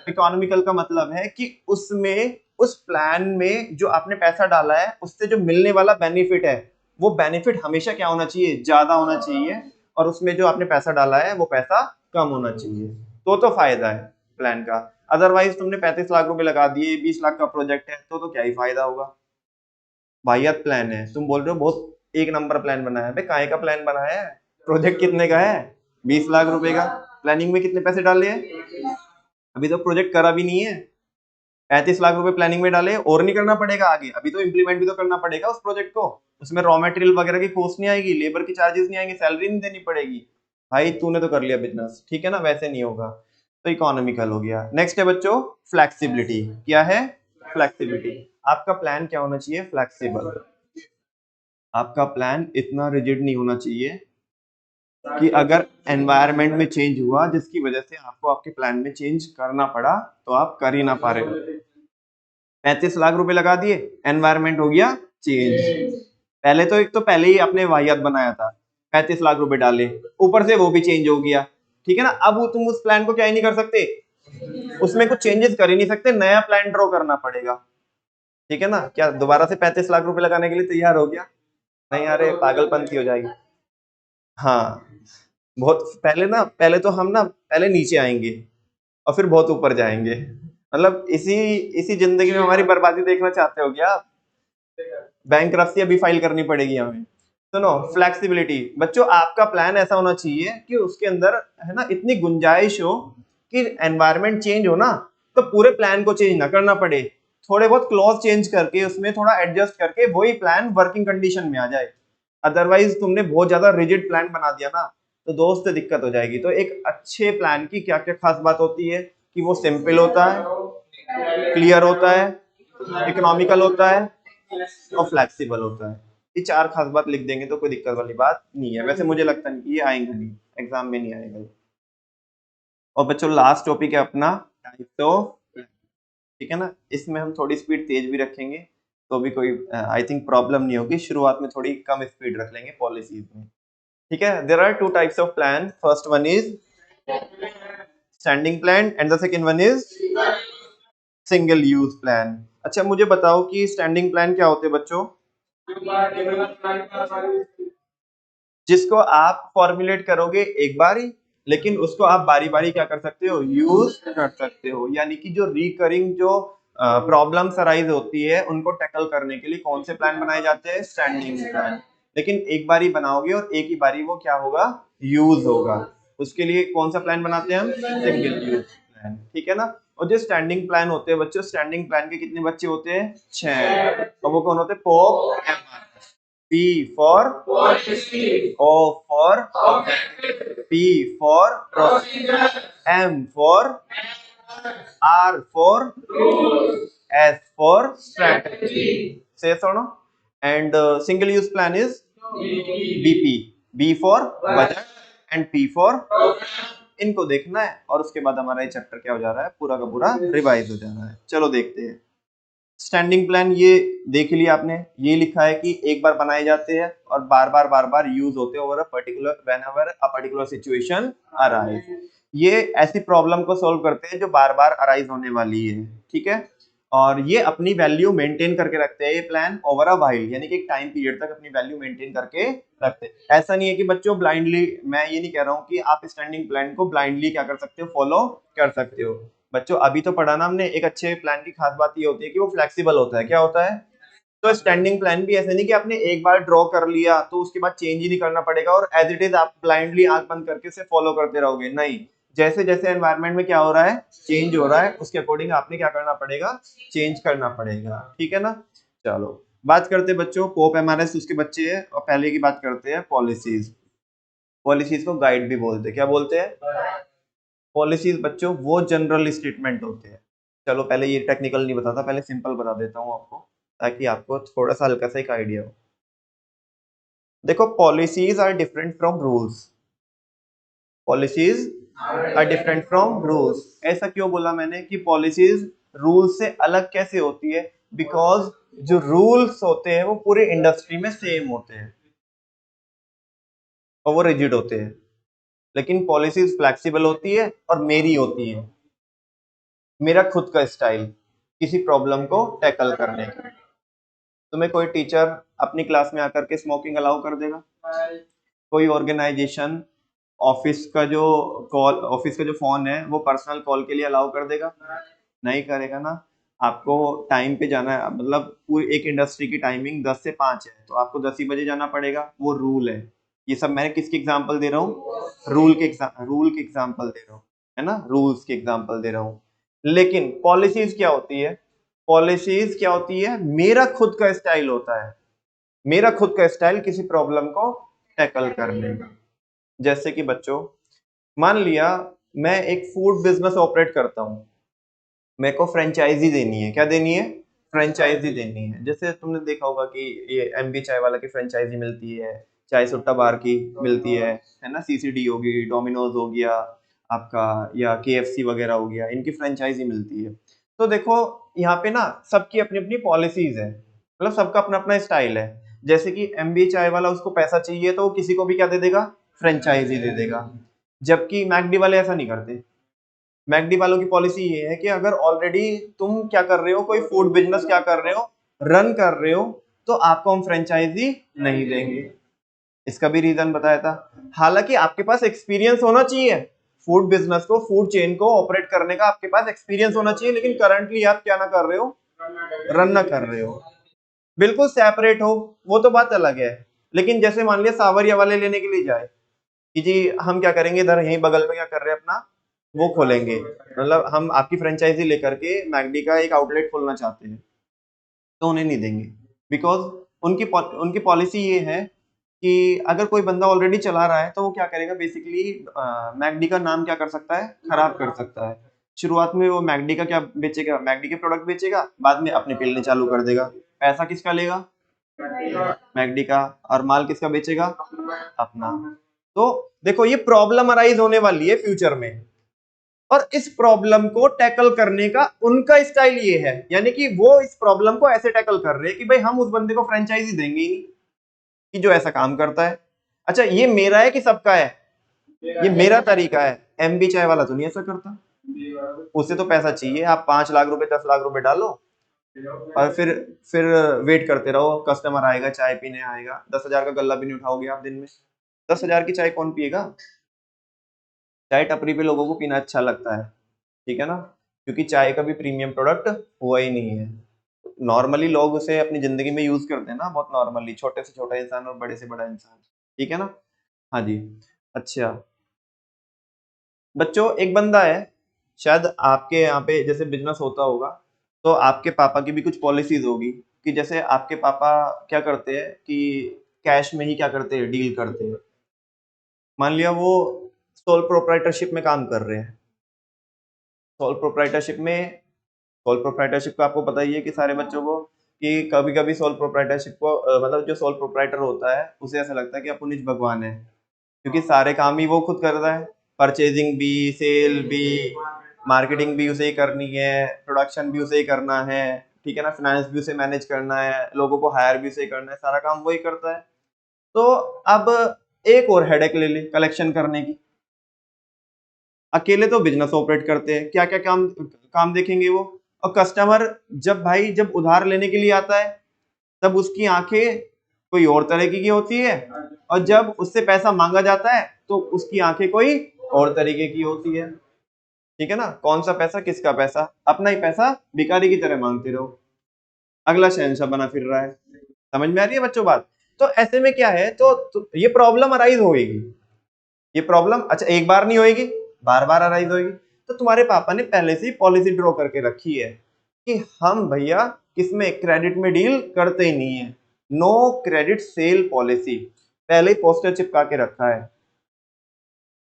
इकोनॉमिकल का मतलब है कि उसमें, उस प्लान में जो आपने पैसा डाला है उससे जो मिलने वाला बेनिफिट है, वो बेनिफिट हमेशा क्या होना चाहिए? ज्यादा होना चाहिए, और उसमें जो आपने पैसा डाला है वो पैसा कम होना चाहिए। तो फायदा है प्लान का। अदरवाइज तुमने 35 लाख रुपए लगा दिए, 20 लाख का प्रोजेक्ट है, तो क्या ही फायदा होगा? वाहियात प्लान है, तुम बोल रहे हो बहुत एक नंबर प्लान बनाया है, भाई काहे का प्लान बनाया है? प्रोजेक्ट कितने का है? 20 लाख रुपए का। प्लानिंग में कितने पैसे डाले हैं? अभी तो प्रोजेक्ट करा भी नहीं है। 35 लाख रुपए प्लानिंग में डाले, और नहीं करना पड़ेगा आगे, अभी तो इम्प्लीमेंट भी तो करना पड़ेगा उस प्रोजेक्ट को। उसमें रॉ मटेरियल वगैरह की कॉस्ट नहीं आएगी, लेबर की चार्जेस नहीं आएंगे, सैलरी नहीं देनी पड़ेगी। भाई तूने तो कर लिया बिजनेस, ठीक है ना, वैसे नहीं होगा। तो इकोनॉमिकल हो गया। नेक्स्ट है बच्चों फ्लेक्सिबिलिटी। क्या है? फ्लेक्सिबिलिटी। आपका प्लान क्या होना चाहिए? फ्लेक्सिबल। आपका प्लान इतना रिजिड नहीं होना चाहिए कि अगर एनवायरनमेंट में चेंज हुआ जिसकी वजह से आपको आपके प्लान में चेंज करना पड़ा, तो आप कर ही ना पा रहे। 35 लाख रुपए लगा दिए, एनवायरनमेंट हो गया चेंज। पहले तो एक तो पहले ही आपने वाहियात बनाया था, 35 लाख रुपए डाले, ऊपर से वो भी चेंज हो गया, ठीक है ना। अब तुम उस प्लान को क्या ही नहीं कर सकते, उसमें कुछ चेंजेस कर ही नहीं सकते, नया प्लान ड्रॉ करना पड़ेगा, ठीक है ना। क्या दोबारा से 35 लाख रुपए लगाने के लिए तैयार हो गया? नहीं, अरे पागलपंती हो जाएगी। हाँ, बहुत पहले ना, पहले तो हम ना पहले नीचे आएंगे और फिर बहुत ऊपर जाएंगे, मतलब इसी इसी जिंदगी में हमारी बर्बादी देखना चाहते हो क्या? बैंकरप्सी अभी फाइल करनी पड़ेगी हमें। सुनो, फ्लेक्सिबिलिटी बच्चों, आपका प्लान ऐसा होना चाहिए कि उसके अंदर है ना इतनी गुंजाइश हो कि एनवायरनमेंट चेंज हो ना, तो पूरे प्लान को चेंज ना करना पड़े, थोड़े बहुत क्लॉज चेंज करके उसमें थोड़ा एडजस्ट करके वही प्लान वर्किंग कंडीशन में आ जाए। अदरवाइज तुमने बहुत ज्यादा रिजिड प्लान बना दिया ना, तो दोस्त दिक्कत हो जाएगी। तो एक अच्छे प्लान की क्या क्या खास बात होती है? कि वो सिंपल होता है, क्लियर होता है, इकोनॉमिकल होता है, और फ्लेक्सिबल होता है। ये चार खास बात लिख देंगे तो कोई दिक्कत वाली बात नहीं है। वैसे मुझे लगता नहीं कि ये आएंगे, नहीं एग्जाम में नहीं आएगा। और बच्चों लास्ट टॉपिक है अपना टाइप्स ऑफ, ठीक है ना। इसमें हम थोड़ी स्पीड तेज भी रखेंगे, तो भी कोई आई थिंक प्रॉब्लम नहीं होगी। शुरुआत में थोड़ी कम स्पीड रख लेंगे पॉलिसीज में, ठीक है। There are two types of plan, first one is standing plan and the second one is single use plan. अच्छा मुझे बताओ कि स्टैंडिंग प्लान क्या होते हैं बच्चों? जिसको आप फॉर्मुलेट करोगे एक बार ही, लेकिन उसको आप बारी बारी क्या कर सकते हो? यूज कर सकते हो। यानी कि जो रिकरिंग जो प्रॉब्लम्स अराइज होती है उनको टैकल करने के लिए कौन से प्लान बनाए जाते हैं? Standing plan. लेकिन एक बारी बनाओगे और एक ही बारी वो क्या होगा? यूज होगा। उसके लिए कौन सा प्लान बनाते हैं हम? सिंगल यूज प्लान, ठीक है ना। और जो स्टैंडिंग प्लान होते हैं बच्चों, स्टैंडिंग प्लान के कितने बच्चे होते हैं? 6। और वो कौन होते हैं? Pope, P for O for P for M for R for S for strategy. Say so no? And single use plan is BP. B for budget and P for, इनको देखना है और उसके बाद हमारा ये चैप्टर क्या हो जा रहा है? पूरा का पूरा रिवाइज हो जा रहा है। चलो देखते हैं। स्टैंडिंग प्लान ये देख लिया आपने, ये लिखा है कि एक बार बनाए जाते हैं और बार बार यूज होते हैं over a particular whenever a particular situation arise. ये ऐसी प्रॉब्लम को सॉल्व करते हैं जो बार बार अराइज होने वाली है, ठीक है। और ये अपनी वैल्यू मेंटेन करके रखते हैं ये प्लान ओवर अ व्हाइल, यानी कि एक टाइम पीरियड तक अपनी वैल्यू मेंटेन करके रखते हैं। ऐसा नहीं है कि बच्चों ब्लाइंडली, मैं ये नहीं कह रहा हूँ कि आप स्टैंडिंग प्लान को ब्लाइंडली क्या कर सकते हो, फॉलो कर सकते हो। बच्चों अभी तो पढ़ा ना हमने, एक अच्छे प्लान की खास बात ये होती है कि वो फ्लेक्सिबल होता है। क्या होता है? तो स्टैंडिंग प्लान भी ऐसे नहीं कि आपने एक बार ड्रॉ कर लिया तो उसके बाद चेंज ही नहीं करना पड़ेगा और एज इट इज आप ब्लाइंडली आंख बंद करके से फॉलो करते रहोगे, नहीं। जैसे जैसे एनवायरनमेंट में क्या हो रहा है, चेंज हो रहा है, उसके अकॉर्डिंग आपने क्या करना पड़ेगा, चेंज करना पड़ेगा। ठीक है ना? चलो बात करते हैं बच्चों, पोप एमआरएस उसके बच्चे हैं, और पहले की बात करते हैं पॉलिसीज। पॉलिसीज को गाइड भी बोलते हैं। क्या बोलते हैं? पॉलिसीज बच्चों वो जनरल स्टेटमेंट होते हैं। चलो पहले ये टेक्निकल नहीं बताता, पहले सिंपल बता देता हूँ आपको, ताकि आपको थोड़ा सा हल्का सा एक आइडिया हो। देखो policies are different from rules. Policies are different from rules. ऐसा क्यों बोला मैंने कि पॉलिसीज रूल्स से अलग कैसे होती है? बिकॉज जो रूल्स होते हैं वो पूरे इंडस्ट्री में सेम होते हैं और वो रिजिड होते हैं, लेकिन पॉलिसीज फ्लेक्सिबल होती है और मेरी होती है, मेरा खुद का स्टाइल किसी प्रॉब्लम को टैकल करने का। तुम्हें कोई टीचर अपनी क्लास में आकर के स्मोकिंग अलाउ कर देगा? कोई ऑर्गेनाइजेशन ऑफिस का जो फोन है वो पर्सनल कॉल के लिए अलाउ कर देगा? नहीं करेगा ना। आपको टाइम पे जाना है, मतलब पूरी एक इंडस्ट्री की टाइमिंग 10 से 5 है, तो आपको 10 ही बजे जाना पड़ेगा, वो रूल है। ये सब मैंने किसकी एग्जांपल दे रहा हूँ? रूल के एग्जांपल दे रहा हूँ, है ना, रूल्स के एग्जांपल दे रहा हूँ। लेकिन पॉलिसीज क्या होती है? पॉलिसीज क्या होती है? मेरा खुद का स्टाइल होता है, मेरा खुद का स्टाइल किसी प्रॉब्लम को टैकल करने का। जैसे कि बच्चों मान लिया मैं एक फूड बिजनेस ऑपरेट करता हूँ, मेरे को फ्रेंचाइजी देनी है। क्या देनी है? फ्रेंचाइजी देनी है। जैसे तुमने देखा होगा कि ये एमबी चाय वाला की फ्रेंचाइजी मिलती है, चाय सुट्टा बार की मिलती है ना, सीसीडी होगी, डोमिनोज हो गया आपका, या केएफसी वगैरह हो गया, इनकी फ्रेंचाइजी मिलती है। तो देखो यहाँ पे ना सबकी अपनी अपनी पॉलिसीज है, मतलब सबका अपना अपना स्टाइल है। जैसे कि एमबी चाय वाला उसको पैसा चाहिए तो वो किसी को भी क्या दे देगा, फ्रेंचाइजी दे देगा। जबकि मैकडी वाले ऐसा नहीं करते। मैकडी वालों की पॉलिसी ये है कि अगर ऑलरेडी तुम क्या कर रहे हो, कोई फूड बिजनेस क्या कर रहे हो, रन कर रहे हो, तो आपको हम फ्रेंचाइजी नहीं देंगे। इसका भी रीजन बताया था। हालांकि आपके पास एक्सपीरियंस होना चाहिए, फूड बिजनेस को, फूड चेन को ऑपरेट करने का आपके पास एक्सपीरियंस होना चाहिए, लेकिन करंटली आप क्या ना कर रहे हो, रन ना कर रहे हो, बिल्कुल सेपरेट हो, वो तो बात अलग है। लेकिन जैसे मान लिया सावरिया वाले लेने के लिए जाए कि जी हम क्या करेंगे, इधर यहीं बगल में क्या कर रहे हैं अपना, वो खोलेंगे, मतलब हम आपकी फ्रेंचाइजी लेकर के मैकडी का एक आउटलेट खोलना चाहते हैं, तो उन्हें नहीं देंगे। बिकॉज उनकी पॉलिसी ये है कि अगर कोई बंदा ऑलरेडी चला रहा है तो वो क्या करेगा, बेसिकली मैकडी का नाम क्या कर सकता है, खराब कर सकता है। शुरुआत में वो मैकडी का क्या बेचेगा, मैकडी के प्रोडक्ट बेचेगा, बाद में अपने पेलने चालू कर देगा। पैसा किसका लेगा? मैकडी का। और माल किसका बेचेगा? अपना। तो देखो ये प्रॉब्लम अराइज होने वाली है फ्यूचर में, और इस प्रॉब्लम को टैकल करने का उनका स्टाइल ये है, यानी कि वो इस प्रॉब्लम को ऐसे टैकल कर रहे हैं कि भाई हम उस बंदे को फ्रेंचाइजी देंगे ही नहीं कि जो ऐसा काम करता है। अच्छा ये मेरा है कि सबका है? ये मेरा तरीका है। एमबी चाय वाला तो नहीं ऐसा करता, उसे तो पैसा चाहिए, आप 5 लाख रुपए 10 लाख रुपए डालो और फिर वेट करते रहो, कस्टमर आएगा, चाय पीने आएगा। 10,000 का गल्ला भी नहीं उठाओगे आप दिन में। 10,000 की चाय कौन पिएगा? चाय टपरी पे लोगों को पीना अच्छा लगता है, ठीक है ना, क्योंकि चाय का भी प्रीमियम प्रोडक्ट हुआ ही नहीं है। नॉर्मली लोग उसे अपनी जिंदगी में यूज करते हैं ना, बहुत नॉर्मली, छोटे से छोटा इंसान और बड़े से बड़ा इंसान, ठीक है ना। हाँ जी। अच्छा बच्चों एक बंदा है, शायद आपके यहाँ पे जैसे बिजनेस होता होगा, तो आपके पापा की भी कुछ पॉलिसीज होगी कि जैसे आपके पापा क्या करते हैं कि कैश में ही क्या करते हैं, डील करते हैं। मान लिया वो सोल प्रोप्राइटरशिप में काम कर रहे हैं। सोल प्रोप्राइटरशिप में, सोल प्रोप्राइटरशिप का आपको पता ही है कि सारे बच्चों को, कि कभी कभी सोल प्रोप्राइटरशिप को मतलब जो सोल प्रोप्राइटर होता है उसे ऐसा लगता है कि अपन निज भगवान है, क्योंकि सारे काम ही वो खुद करता है, परचेजिंग भी, सेल भी, मार्केटिंग भी उसे ही करनी है, प्रोडक्शन भी उसे ही करना है, ठीक है ना, फाइनेंस भी उसे मैनेज करना है, लोगों को हायर भी उसे ही करना है, सारा काम वही करता है। तो अब एक और हेडेक ले ले कलेक्शन करने की। अकेले तो बिजनेस ऑपरेट करते हैं, क्या क्या काम काम देखेंगे वो, और कस्टमर जब उधार लेने के लिए आता है तब उसकी आंखें कोई और तरीके की होती है, और जब उससे पैसा मांगा जाता है तो उसकी आंखें कोई और तरीके की होती है। ठीक है ना, कौन सा पैसा किसका पैसा, अपना ही पैसा भिखारी की तरह मांगते रहो, अगला शहंशाह बना फिर रहा है। समझ में आ रही है बच्चों बात? तो ऐसे में क्या है, तो ये प्रॉब्लम अराइज होगी, ये प्रॉब्लम अच्छा एक बार नहीं होगी, बार बार अराइज होगी। तो तुम्हारे पापा ने पहले से ही पॉलिसी ड्रॉ करके रखी है कि हम भैया किसमें क्रेडिट में डील करते ही नहीं है, नो क्रेडिट सेल पॉलिसी, पहले ही पोस्टर चिपका के रखा है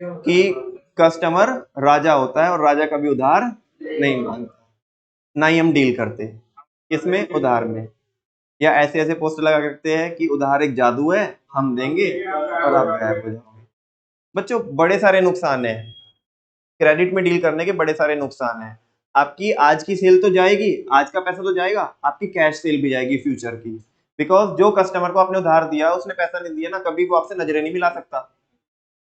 कि कस्टमर राजा होता है और राजा कभी उधार नहीं मांगता, ना ही हम डील करते किसमें, उधार में। या ऐसे ऐसे पोस्टर लगा करते हैं कि उधार एक जादू है, हम देंगे और आप गायब हो जाओगे। बच्चों बड़े सारे नुकसान है, क्रेडिट में डील करने के बड़े सारे नुकसान हैं। आपकी आज की सेल तो जाएगी, आज का पैसा तो जाएगा, आपकी कैश सेल भी जाएगी फ्यूचर की, बिकॉज जो कस्टमर को आपने उधार दिया उसने पैसा नहीं दिया ना, कभी वो आपसे नजरें नहीं मिला सकता।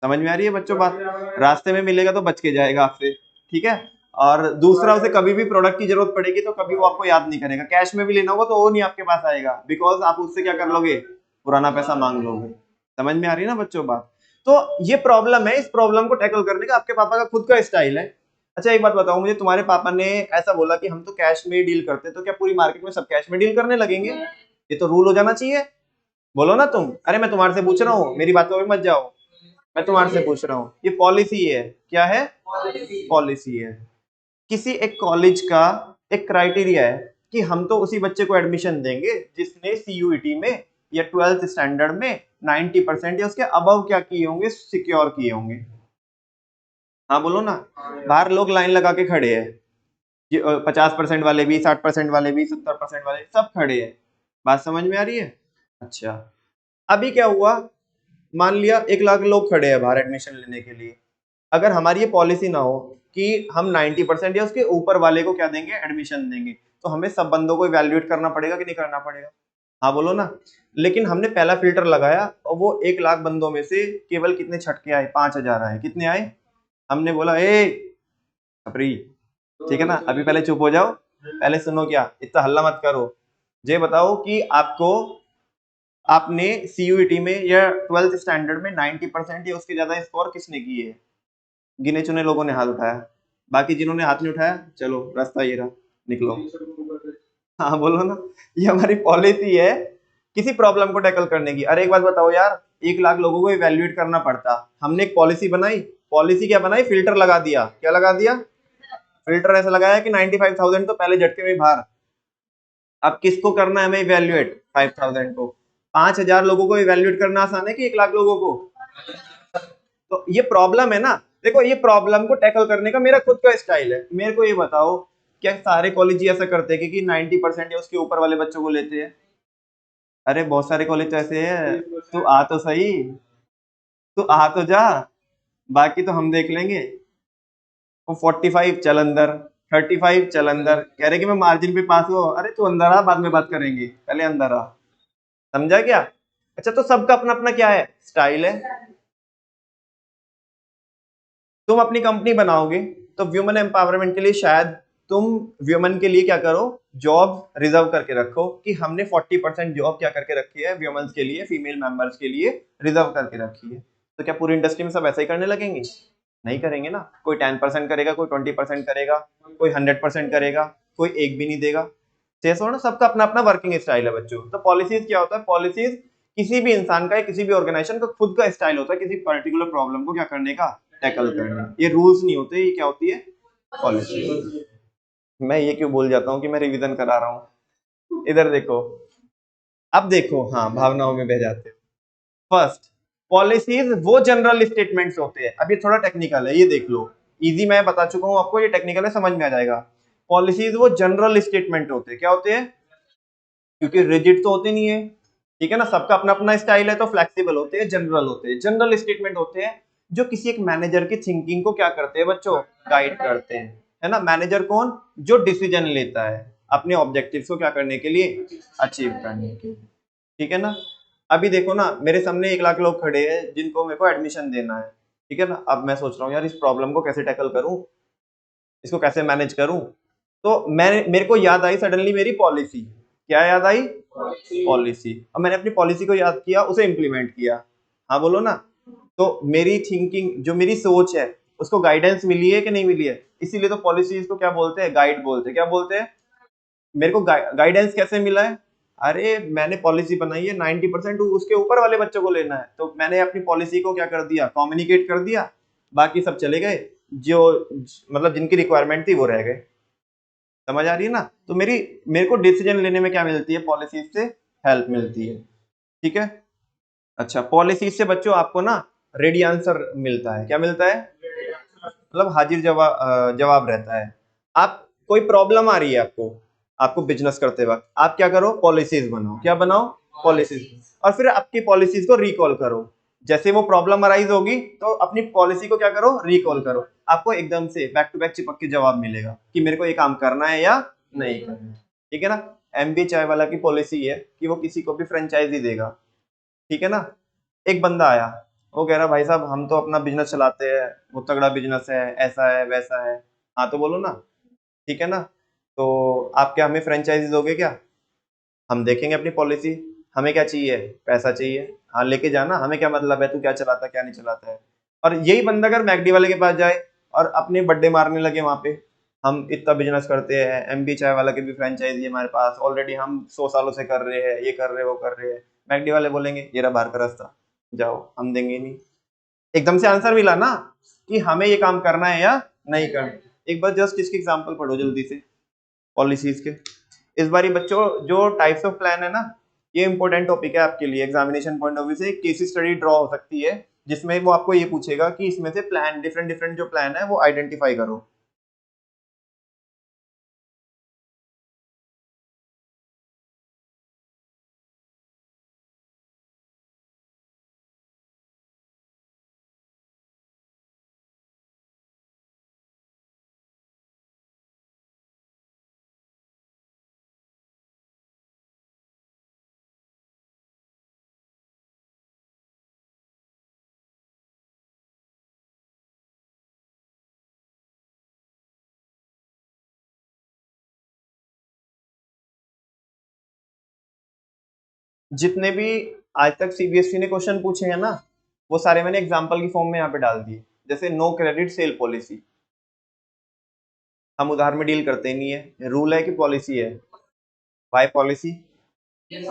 समझ में आ रही है बच्चों बात? रास्ते में मिलेगा तो बच के जाएगा आपसे, ठीक है। और दूसरा, उसे कभी भी प्रोडक्ट की जरूरत पड़ेगी तो कभी वो आपको याद नहीं करेगा, कैश में भी लेना होगा तो वो नहीं आपके पास आएगा, बिकॉज आप उससे क्या कर लोगे, पुराना पैसा मांग लोगे। समझ में आ रही है ना बच्चों बात? तो ये प्रॉब्लम है, इस प्रॉब्लम को टैकल करने का आपके पापा का खुद का स्टाइल है। अच्छा एक बात बताओ मुझे, तुम्हारे पापा ने ऐसा बोला कि हम तो कैश में डील करते हैं, तो क्या पूरी मार्केट में सब कैश में डील करने लगेंगे? ये तो रूल हो जाना चाहिए। बोलो ना तुम, अरे मैं तुम्हारे से पूछ रहा हूँ, मेरी बातों में मत जाओ, मैं तुम्हारे से पूछ रहा हूँ, ये पॉलिसी है, क्या है, पॉलिसी है। किसी एक कॉलेज का एक क्राइटेरिया है कि हम तो उसी बच्चे को एडमिशन देंगे जिसने सीयूईटी में या 12th स्टैंडर्ड में 90% या उसके अबव क्या किए होंगे, सिक्योर किए होंगे। हाँ बोलो ना, बाहर लोग लाइन लगा के खड़े हैं, 50% वाले भी, 60% वाले भी, 70% वाले, सब खड़े हैं। बात समझ में आ रही है? अच्छा, अभी क्या हुआ, मान लिया 1 लाख लोग खड़े हैं बाहर एडमिशन लेने के लिए, अगर हमारी ये पॉलिसी ना हो कि हम 90% या उसके ऊपर वाले को क्या देंगे, एडमिशन देंगे, तो हमें सब बंदों को इवैल्यूएट करना पड़ेगा कि नहीं करना पड़ेगा? हाँ बोलो ना। लेकिन हमने पहला फिल्टर लगाया और वो 1 लाख बंदों में से केवल कितने छटके आए, 5,000 आए। कितने आए? हमने बोला ए छपरी, ठीक है ना, अभी पहले चुप हो जाओ, पहले सुनो, क्या इतना हल्ला मत करो। ये बताओ कि आपने सीयूईटी में या 12th स्टैंडर्ड में 90% या उसके ज्यादा स्कोर किसने किए है? गिने चुने लोगों ने हाथ उठाया, बाकी जिन्होंने हाथ नहीं उठाया चलो रास्ता ये रहा, निकलो। हाँ बोलो ना, ये हमारी पॉलिसी है किसी प्रॉब्लम को टैकल करने की। अरे एक बात बताओ यार, 1 लाख लोगों को इवैल्यूएट करना पड़ता, हमने एक पॉलिसी बनाई, पॉलिसी क्या बनाई, फिल्टर लगा दिया। क्या लगा दिया? फिल्टर ऐसा लगाया कि 95,000 तो पहले झटके में बाहर। अब किसको करना है हमें इवैल्यूएट? 5,000 को। 5,000 लोगों को इवैल्यूएट करना आसान है कि 1 लाख लोगों को? तो ये प्रॉब्लम है ना। देखो ये प्रॉब्लम को टैकल करने का मेरा खुद का स्टाइल है। मेरे को ये बताओ, क्या सारे कॉलेज ऐसा करते हैं कि 90% या उसके ऊपर वाले बच्चों को लेते हैं? अरे बहुत सारे कॉलेज तो ऐसे हैं, तू आ तो सही, तू आ तो जा, बाकी तो हम देख लेंगे। वो 45 चल अंदर, 35 चल अंदर, कह रहे कि मैं मार्जिन पे पास हुआ। अरे तू अंदर आ, बाद में बात करेंगे, पहले अंदर आ। समझा क्या? अच्छा, तो सबका अपना अपना क्या है, स्टाइल है। तुम अपनी कंपनी बनाओगे तो व्यूमन एम्पावरमेंट के लिए शायद तुम व्यूमन के लिए क्या करो, जॉब रिजर्व करके रखो कि हमने 40% जॉब क्या करके रखी है, व्यूमन के लिए, फीमेल मेंबर्स के लिए रिजर्व करके रखी है। तो क्या पूरी इंडस्ट्री में सब ऐसा ही करने लगेंगे? नहीं करेंगे ना। कोई 10% करेगा, कोई 20% करेगा, कोई 100% करेगा, कोई एक भी नहीं देगा। जैसे ना, सबका अपना अपना वर्किंग स्टाइल है बच्चों। तो पॉलिसीज क्या होता है, पॉलिसीज किसी भी इंसान का, किसी भी ऑर्गेनाइजेशन का खुद का स्टाइल होता है किसी पर्टिकुलर प्रॉब्लम को क्या करने का, टैकल करने। ये रूल्स नहीं होते, ये क्या होती है, पॉलिसी। मैं ये क्यों बोल जाता हूँ कि मैं रिवीजन करा रहा हूँ, इधर देखो, अब देखो, हाँ भावनाओं में बह जाते हो। फर्स्ट, पॉलिसीज वो जनरल स्टेटमेंट्स होते हैं। अब ये थोड़ा टेक्निकल है, ये देख लो, इजी मैं बता चुका हूँ आपको, ये टेक्निकल है, समझ में आ जाएगा। पॉलिसीज वो जनरल स्टेटमेंट होते हैं। क्या होते हैं? क्योंकि रिजिड तो होते नहीं है, ठीक है ना, सबका अपना अपना स्टाइल है, तो फ्लेक्सिबल होते हैं, जनरल होते हैं। जनरल स्टेटमेंट होते हैं जो किसी एक मैनेजर की थिंकिंग को क्या करते हैं बच्चों, गाइड करते हैं, है ना। मैनेजर कौन? जो डिसीजन लेता है अपने ऑब्जेक्टिव्स को क्या करने के लिए, अचीव करने के लिए, ठीक है ना। अभी देखो ना, मेरे सामने 1 लाख लोग खड़े हैं जिनको मेरे को एडमिशन देना है, ठीक है ना। अब मैं सोच रहा हूँ यार, इस प्रॉब्लम को कैसे टैकल करूं, इसको कैसे मैनेज करूं। तो मैंने मेरे को याद आई सडनली मेरी पॉलिसी। क्या याद आई? पॉलिसी। अब मैंने अपनी पॉलिसी को याद किया, उसे इम्प्लीमेंट किया। हाँ बोलो ना। तो मेरी थिंकिंग, जो मेरी सोच है, उसको गाइडेंस मिली है कि नहीं मिली है? इसीलिए तो पॉलिसीज को क्या बोलते हैं? गाइड बोलते हैं। क्या बोलते हैं? मेरे को गाइडेंस कैसे मिला है? अरे मैंने पॉलिसी बनाई है, 90% उसके ऊपर वाले बच्चों को लेना है, तो मैंने अपनी पॉलिसी को क्या कर दिया? कम्युनिकेट कर दिया। बाकी सब चले गए, जो मतलब जिनकी रिक्वायरमेंट थी वो रह गए। समझ आ रही है ना? तो मेरे को डिसीजन लेने में क्या मिलती है? पॉलिसीज से हेल्प मिलती है। ठीक है। अच्छा, पॉलिसीज से बच्चों आपको ना रेडी आंसर मिलता है। क्या मिलता है? मतलब हाजिर जवाब जवाब रहता है। आप कोई प्रॉब्लम आ रही है आपको, आपको बिजनेस करते वक्त, आप क्या करो? पॉलिसीज बनाओ। क्या बनाओ? पॉलिसीज। और फिर आपकी पॉलिसीज को रिकॉल करो। जैसे वो प्रॉब्लम अराइज होगी तो अपनी पॉलिसी को क्या करो? रिकॉल करो। आपको एकदम से बैक टू बैक चिपक के जवाब मिलेगा कि मेरे को ये काम करना है या नहीं करना है। ठीक है ना? एमबी चाय वाला की पॉलिसी है कि वो किसी को भी फ्रेंचाइजी देगा। ठीक है ना? एक बंदा आया, वो कह रहा भाई साहब हम तो अपना बिजनेस चलाते हैं, वो तगड़ा बिजनेस है, ऐसा है वैसा है। हाँ तो बोलो ना। ठीक है ना? तो आप क्या हमें फ्रेंचाइजी दोगे क्या? हम देखेंगे अपनी पॉलिसी। हमें क्या चाहिए? पैसा चाहिए। हाँ लेके जाना, हमें क्या मतलब है तू क्या चलाता है क्या नहीं चलाता है। और यही बंदा अगर मैकडी वाले के पास जाए और अपने बड्डे मारने लगे वहां पे, हम इतना बिजनेस करते हैं, एमबी चाय वाला की भी फ्रेंचाइजी है हमारे पास ऑलरेडी, हम 100 सालों से कर रहे हैं, ये कर रहे हैं वो कर रहे हैं। मैकडी वाले बोलेंगे ये रहा बाहर का रास्ता, जाओ, हम देंगे नहीं। एकदम से आंसर मिला ना कि हमें ये काम करना है या नहीं करना। एक बार जस्ट इसके एग्जांपल पढ़ो जल्दी से, पॉलिसीज के। इस बारी बच्चों जो टाइप्स ऑफ प्लान है ना, ये इंपॉर्टेंट टॉपिक है आपके लिए। एग्जामिनेशन पॉइंट ऑफ व्यू से केस स्टडी ड्रॉ हो सकती है, जिसमें वो आपको ये पूछेगा कि इसमें से प्लान, डिफरेंट डिफरेंट जो प्लान है वो आइडेंटिफाई करो। जितने भी आज तक सीबीएसई ने क्वेश्चन पूछे हैं ना, वो सारे मैंने एग्जाम्पल की फॉर्म में यहाँ पे डाल दिए। जैसे नो क्रेडिट सेल पॉलिसी, हम उधार में डील करते नहीं है, रूल है कि पॉलिसी है? बाय पॉलिसी है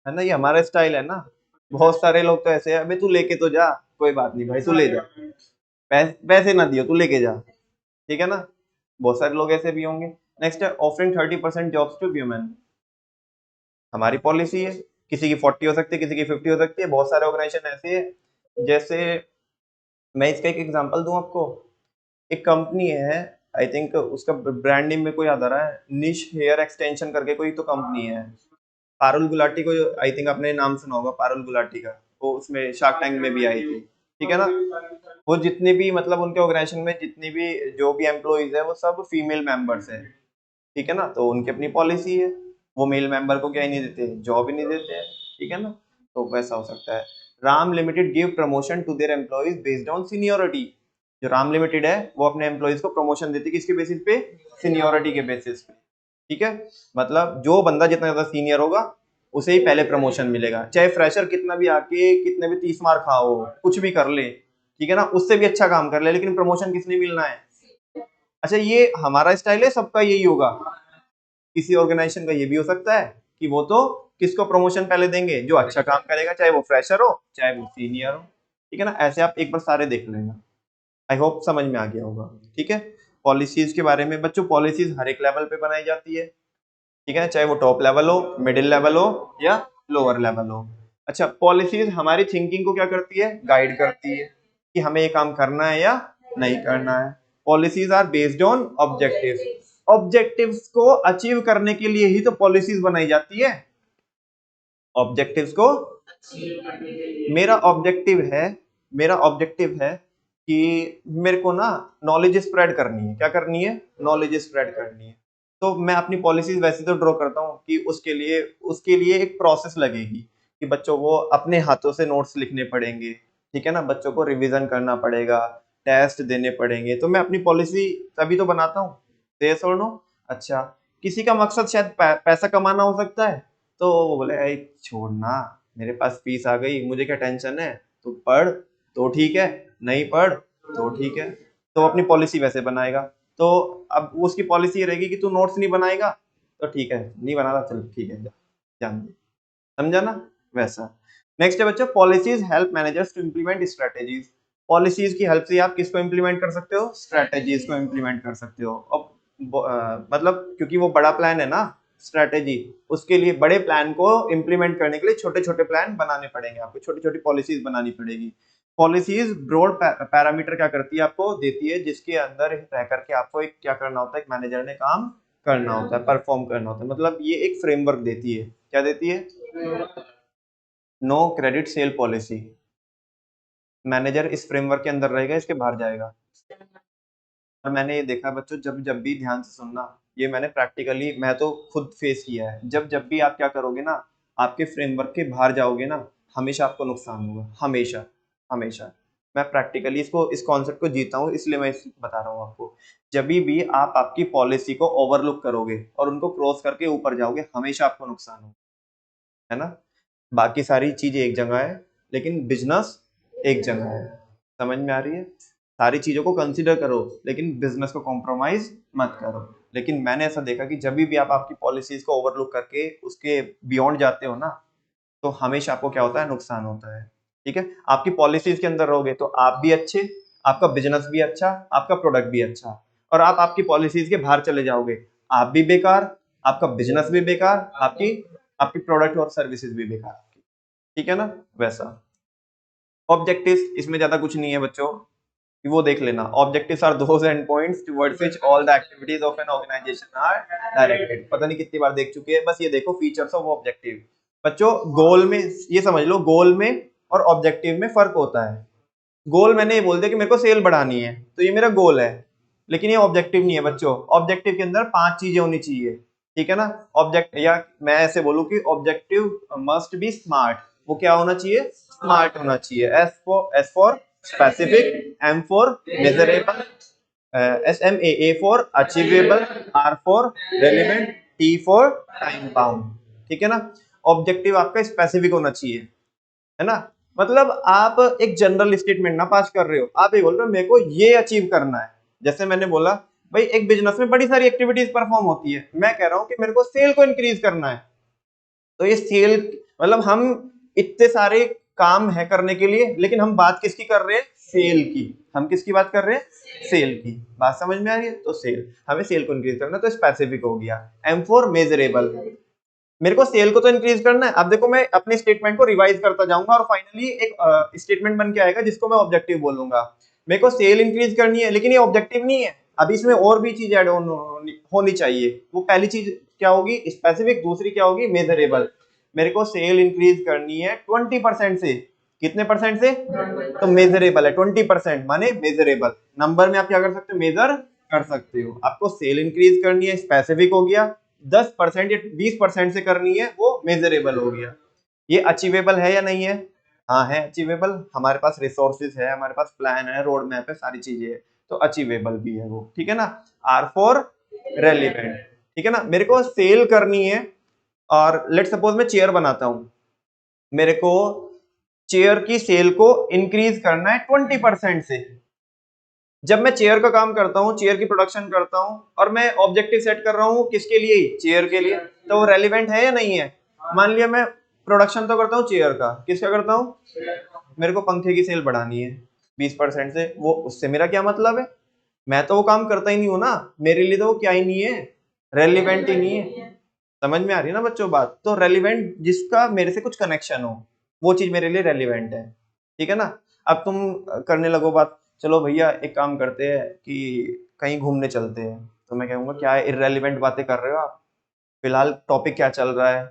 ना, ये हमारा स्टाइल है ना। बहुत सारे लोग तो ऐसे हैं, अबे तू लेके तो जा, कोई बात नहीं भाई तू ले जा, पैसे ना दियो तू लेके जा। ठीक है ना? बहुत सारे लोग ऐसे भी होंगे। नेक्स्ट है ऑफरिंग 30% जॉब्स टू वुमेन, हमारी पॉलिसी है। किसी की 40 हो सकती है, किसी की 50 हो सकती है। बहुत सारे ऑर्गेनाइजेशन ऐसे है, जैसे मैं इसका एक एग्जांपल दूं आपको। एक कंपनी है, आई थिंक उसका ब्रांड नेम मेरे को याद आ रहा है, निश हेयर एक्सटेंशन करके कोई तो कंपनी है। पारुल गुलाटी को आई थिंक आपने नाम सुना होगा, पारुल गुलाटी का। वो उसमें शार्क टैंक में भी आई थी। ठीक है ना? वो जितने भी मतलब उनके ऑर्गेनाइजेशन में जितनी भी जो भी एम्प्लॉइज है वो सब फीमेल मेंबर्स है। ठीक है ना? तो उनकी अपनी पॉलिसी है, वो मेल मेंबर को क्या ही नहीं देते, जॉब ही नहीं देते हैं। ठीक है ना? तो वैसा हो सकता है। Ram Limited give promotion to their employees based on seniority, जो राम लिमिटेड है वो अपने एम्प्लॉइज को प्रमोशन देती है किसके बेसिस पे? सीनियोरिटी के बेसिस पे। ठीक है? मतलब जो बंदा जितना ज्यादा सीनियर होगा उसे ही पहले प्रमोशन मिलेगा, चाहे फ्रेशर कितना भी आके कितने भी 30 मार खाओ, कुछ भी कर ले, ठीक है ना, उससे भी अच्छा काम कर ले, लेकिन प्रमोशन किसने मिलना है? अच्छा, ये हमारा स्टाइल है, सबका यही होगा? किसी ऑर्गेनाइजेशन का ये भी हो सकता है कि वो तो किसको प्रमोशन पहले देंगे? जो अच्छा काम करेगा, चाहे वो फ्रेशर हो चाहे वो सीनियर हो। ठीक है ना? ऐसे आप एक बार सारे देख लेना। आई होप समझ में आ गया होगा। ठीक है? पॉलिसीज के बारे में बच्चों, पॉलिसीज हर एक लेवल पे बनाई जाती है। ठीक है? चाहे वो टॉप लेवल हो, मिडिल लेवल हो या लोअर लेवल हो। अच्छा, पॉलिसीज हमारी थिंकिंग को क्या करती है? गाइड करती है कि हमें ये काम करना है या नहीं करना है। Policies are based on objectives, objectives को अचीव करने के लिए ही तो पॉलिसीज बनाई जाती है। ऑब्जेक्टिव्स को, मेरा ऑब्जेक्टिव है, मेरा ऑब्जेक्टिव है कि मेरे को ना नॉलेज स्प्रेड करनी है। क्या करनी है? नॉलेज स्प्रेड करनी है। तो मैं अपनी पॉलिसीज वैसे तो ड्रॉ करता हूँ कि उसके लिए एक प्रोसेस लगेगी कि बच्चों को अपने हाथों से नोट्स लिखने पड़ेंगे। ठीक है ना? बच्चों को रिवीजन करना पड़ेगा, टेस्ट देने पड़ेंगे, तो मैं अपनी पॉलिसी तभी तो बनाता हूँ। यस और नो? अच्छा, किसी का मकसद शायद पैसा कमाना हो सकता है, तो वो बोले अरे छोड़ना, मेरे पास फीस आ गई, मुझे क्या टेंशन है, तू पढ़ तो ठीक है, नहीं पढ़ तो ठीक है। तो अपनी पॉलिसी वैसे बनाएगा। तो अब उसकी पॉलिसी ये रहेगी कि तू नोट्स नहीं बनाएगा तो ठीक है, नहीं बना रहा, चल ठीक है, जान दे। समझा ना? वैसा। नेक्स्ट है बच्चों, policies help managers to implement strategies. Policies की हेल्प से आप किसको इंप्लीमेंट कर सकते हो? स्ट्रेटेजीज को इंप्लीमेंट कर सकते हो। अब मतलब क्योंकि वो बड़ा प्लान है ना स्ट्रेटेजी, उसके लिए बड़े प्लान को इंप्लीमेंट करने के लिए छोटे छोटे प्लान बनाने पड़ेंगे, आपको छोटी छोटी पॉलिसीज बनानी पड़ेगी। पॉलिसीज ब्रॉड पैरामीटर क्या करती है, आपको देती है, जिसके अंदर रह करके आपको एक क्या करना होता है, एक मैनेजर ने काम करना होता है, परफॉर्म करना होता है। मतलब ये एक फ्रेमवर्क देती है। क्या देती है? No credit sale policy. Manager इस फ्रेमवर्क के अंदर रहेगा, इसके बाहर जाएगा। और मैंने ये देखा बच्चों, जब जब भी, ध्यान से सुनना, ये मैंने प्रैक्टिकली, मैं तो खुद फेस किया है, जब जब भी आप क्या करोगे ना, आपके फ्रेमवर्क के बाहर जाओगे ना, हमेशा आपको नुकसान होगा, हमेशा हमेशा। मैं प्रैक्टिकली इसको, इस कॉन्सेप्ट को जीता हूँ, इसलिए मैं बता रहा हूँ आपको। जब भी आप आपकी पॉलिसी को ओवरलुक करोगे और उनको क्रॉस करके ऊपर जाओगे, हमेशा आपको नुकसान होगा, है ना? बाकी सारी चीजें एक जगह है, लेकिन बिजनेस एक जगह है। समझ में आ रही है? सारी चीजों को कंसीडर करो, लेकिन बिजनेस को कॉम्प्रोमाइज मत करो। लेकिन मैंने ऐसा देखा कि जब भी आप आपकी पॉलिसीज को ओवरलुक करके उसके बियॉन्ड जाते हो ना, तो हमेशा आपको क्या होता है, नुकसान होता है। ठीक है? आपकी पॉलिसीज के अंदर रहोगे तो आप भी अच्छे, आपका बिजनेस भी अच्छा, आपका प्रोडक्ट भी अच्छा। और आप आपकी पॉलिसीज के बाहर चले जाओगे, आप भी बेकार, आपका बिजनेस भी बेकार, आपकी आपकी प्रोडक्ट और सर्विसेज भी बेकार। ठीक है ना? वैसा। ऑब्जेक्टिव्स, इसमें ज्यादा कुछ नहीं है बच्चों, वो देख लेना। Objectives are those end points towards which all the activities of an organisation are directed. पता नहीं कितनी बार देख चुके हैं, बस ये देखो फीचर्स ऑफ ऑब्जेक्टिव। बच्चों गोल में, ये समझ लो, गोल में और ऑब्जेक्टिव में फर्क होता है। गोल मैंने ये बोल दिया कि मेरे को सेल बढ़ानी है, तो ये मेरा गोल है, लेकिन ये ऑब्जेक्टिव नहीं है बच्चों। ऑब्जेक्टिव के अंदर 5 चीजें होनी चाहिए। ठीक है ना? ऑब्जेक्ट, या मैं ऐसे बोलूं कि ऑब्जेक्टिव मस्ट बी स्मार्ट। वो क्या होना चाहिए? स्मार्ट होना चाहिए। S for specific, M for measurable, SMAA for achievable, R for relevant, T for time bound. ठीक है ना? ऑब्जेक्टिव आपका स्पेसिफिक होना चाहिए, है ना? मतलब आप एक जनरल स्टेटमेंट ना पास कर रहे हो, आप ये बोल रहे हो मेरे को ये अचीव करना है। जैसे मैंने बोला भाई, एक बिजनेस में बड़ी सारी एक्टिविटीज परफॉर्म होती है, मैं कह रहा हूं कि मेरे को सेल को इंक्रीज करना है। तो ये सेल, मतलब हम इतने सारे काम है करने के लिए, लेकिन हम बात किसकी कर रहे हैं? सेल की। हम किसकी बात कर रहे हैं? सेल की। बात समझ में आ रही है? तो सेल, हमें सेल को इंक्रीज करना, तो स्पेसिफिक हो गया। एम फॉर मेजरेबल, मेरे को सेल को तो इंक्रीज करना है। अब देखो, मैं अपने स्टेटमेंट को रिवाइज करता जाऊंगा और फाइनली एक स्टेटमेंट बन के आएगा जिसको मैं ऑब्जेक्टिव बोलूंगा। मेरे को सेल इंक्रीज करनी है, लेकिन ये ऑब्जेक्टिव नहीं है, अभी इसमें और भी चीज ऐड होनी चाहिए। वो पहली चीज क्या होगी? स्पेसिफिक। दूसरी क्या होगी? मेजरेबल। मेरे को सेल इंक्रीज करनी है 20% से। कितने परसेंट से? तो मेजरेबल है 20%, माने मेजरेबल। नंबर में आप क्या कर सकते हो? मेजर कर सकते हो। आपको सेल इंक्रीज करनी है, स्पेसिफिक हो गया। 10% या 20% से करनी है, वो मेजरेबल हो गया। ये अचीवेबल है या नहीं है? हाँ है अचीवेबल। हमारे पास रिसोर्सेज है, हमारे पास प्लान है, रोड मैप है, सारी चीजें है, तो अचीवेबल भी है वो। ठीक है ना? R for relevant. ठीक है ना? मेरे को सेल करनी है, और लेट सपोज मैं चेयर बनाता हूं, मेरे को चेयर की सेल को इंक्रीज करना है 20% से। जब मैं चेयर का काम करता हूँ, चेयर की प्रोडक्शन करता हूँ, और मैं ऑब्जेक्टिव सेट कर रहा हूँ किसके लिए? चेयर के लिए। तो वो रेलिवेंट है या नहीं है? मान लिया मैं प्रोडक्शन तो करता हूँ चेयर का, किसका करता हूँ? मेरे को पंखे की सेल बढ़ानी है 20% से, वो उससे मेरा क्या मतलब है? मैं तो वो काम करता ही नहीं हूं ना, मेरे लिए तो वो क्या ही नहीं है, रेलिवेंट ही नहीं है। समझ में आ रही है ना बच्चों बात? तो रेलिवेंट, जिसका मेरे से कुछ कनेक्शन हो, वो चीज मेरे लिए रेलिवेंट है। ठीक है ना? अब तुम करने लगो बात, चलो भैया एक काम करते हैं कि कहीं घूमने चलते हैं, तो मैं कहूंगा क्या है, इररेलेवेंट बातें कर रहे हो आप, फिलहाल टॉपिक क्या चल रहा है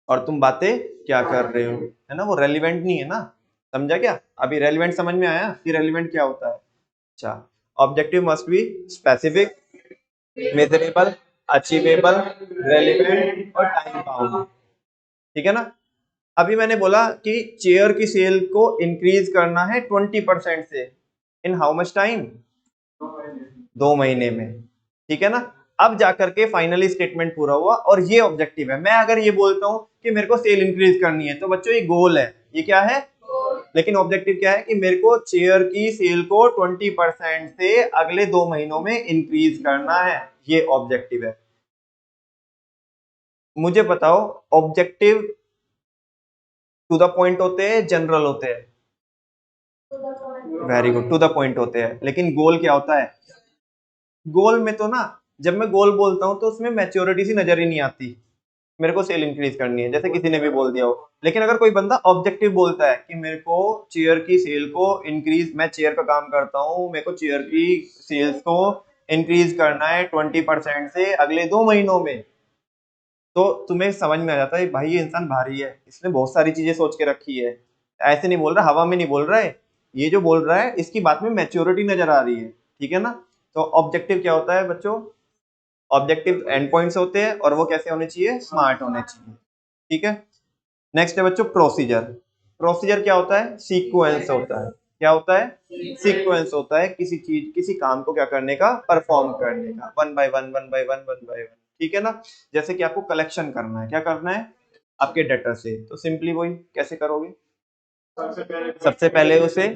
और तुम बातें क्या कर रहे हो, है ना? वो रेलिवेंट नहीं है ना। समझा क्या? अभी रेलिवेंट समझ में आया कि रेलिवेंट क्या होता है? अच्छा, objective must be specific, measurable, achievable, relevant और टाइम बाउंड। ठीक है ना? अभी मैंने बोला कि चेयर की सेल को इंक्रीज करना है 20% से। इन हाउ मच टाइम, 2 महीने में, ठीक है ना। अब जाकर के फाइनली स्टेटमेंट पूरा हुआ और ये ऑब्जेक्टिव है। मैं अगर ये बोलता हूं कि मेरे को सेल इंक्रीज करनी है तो बच्चों ये गोल है, ये क्या है, लेकिन ऑब्जेक्टिव क्या है कि मेरे को चेयर की सेल को 20% से अगले 2 महीनों में इंक्रीज करना है, ये ऑब्जेक्टिव है। मुझे बताओ ऑब्जेक्टिव टू द पॉइंट होते हैं, जनरल होते हैं, very good, to the point होते हैं। लेकिन गोल क्या होता है, गोल में तो ना, जब मैं गोल बोलता हूं तो उसमें मैच्योरिटी सी नजर ही नहीं आती, मेरे को सेल इंक्रीज करनी है जैसे किसी ने भी बोल दिया हो। लेकिन अगर कोई बंदा ऑब्जेक्टिव बोलता है कि मेरे को चेयर की सेल को इंक्रीज, मैं चेयर का काम करता हूँ, मेरे को चेयर की सेल्स को इंक्रीज करना है 20% से अगले 2 महीनों में, तो तुम्हें समझ में आ जाता है भाई ये इंसान भारी है, इसने बहुत सारी चीजें सोच के रखी है, ऐसे नहीं बोल रहा, हवा में नहीं बोल रहा है, ये जो बोल रहा है इसकी बात में मैच्योरिटी नजर आ रही है, ठीक है ना। तो ऑब्जेक्टिव क्या होता है बच्चों, ऑब्जेक्टिव एंड पॉइंट्स होते हैं और वो कैसे होने चाहिए, स्मार्ट होने चाहिए, ठीक है। नेक्स्ट है बच्चों प्रोसीजर। प्रोसीजर क्या होता है, सीक्वेंस होता है, क्या होता है, सीक्वेंस होता है किसी चीज, किसी काम को क्या करने का, परफॉर्म करने का, one by one, one by one, one by one, ठीक है ना। जैसे कि आपको कलेक्शन करना है, क्या करना है, आपके डेटर से, तो सिंपली वही कैसे करोगे, सबसे पहले उसे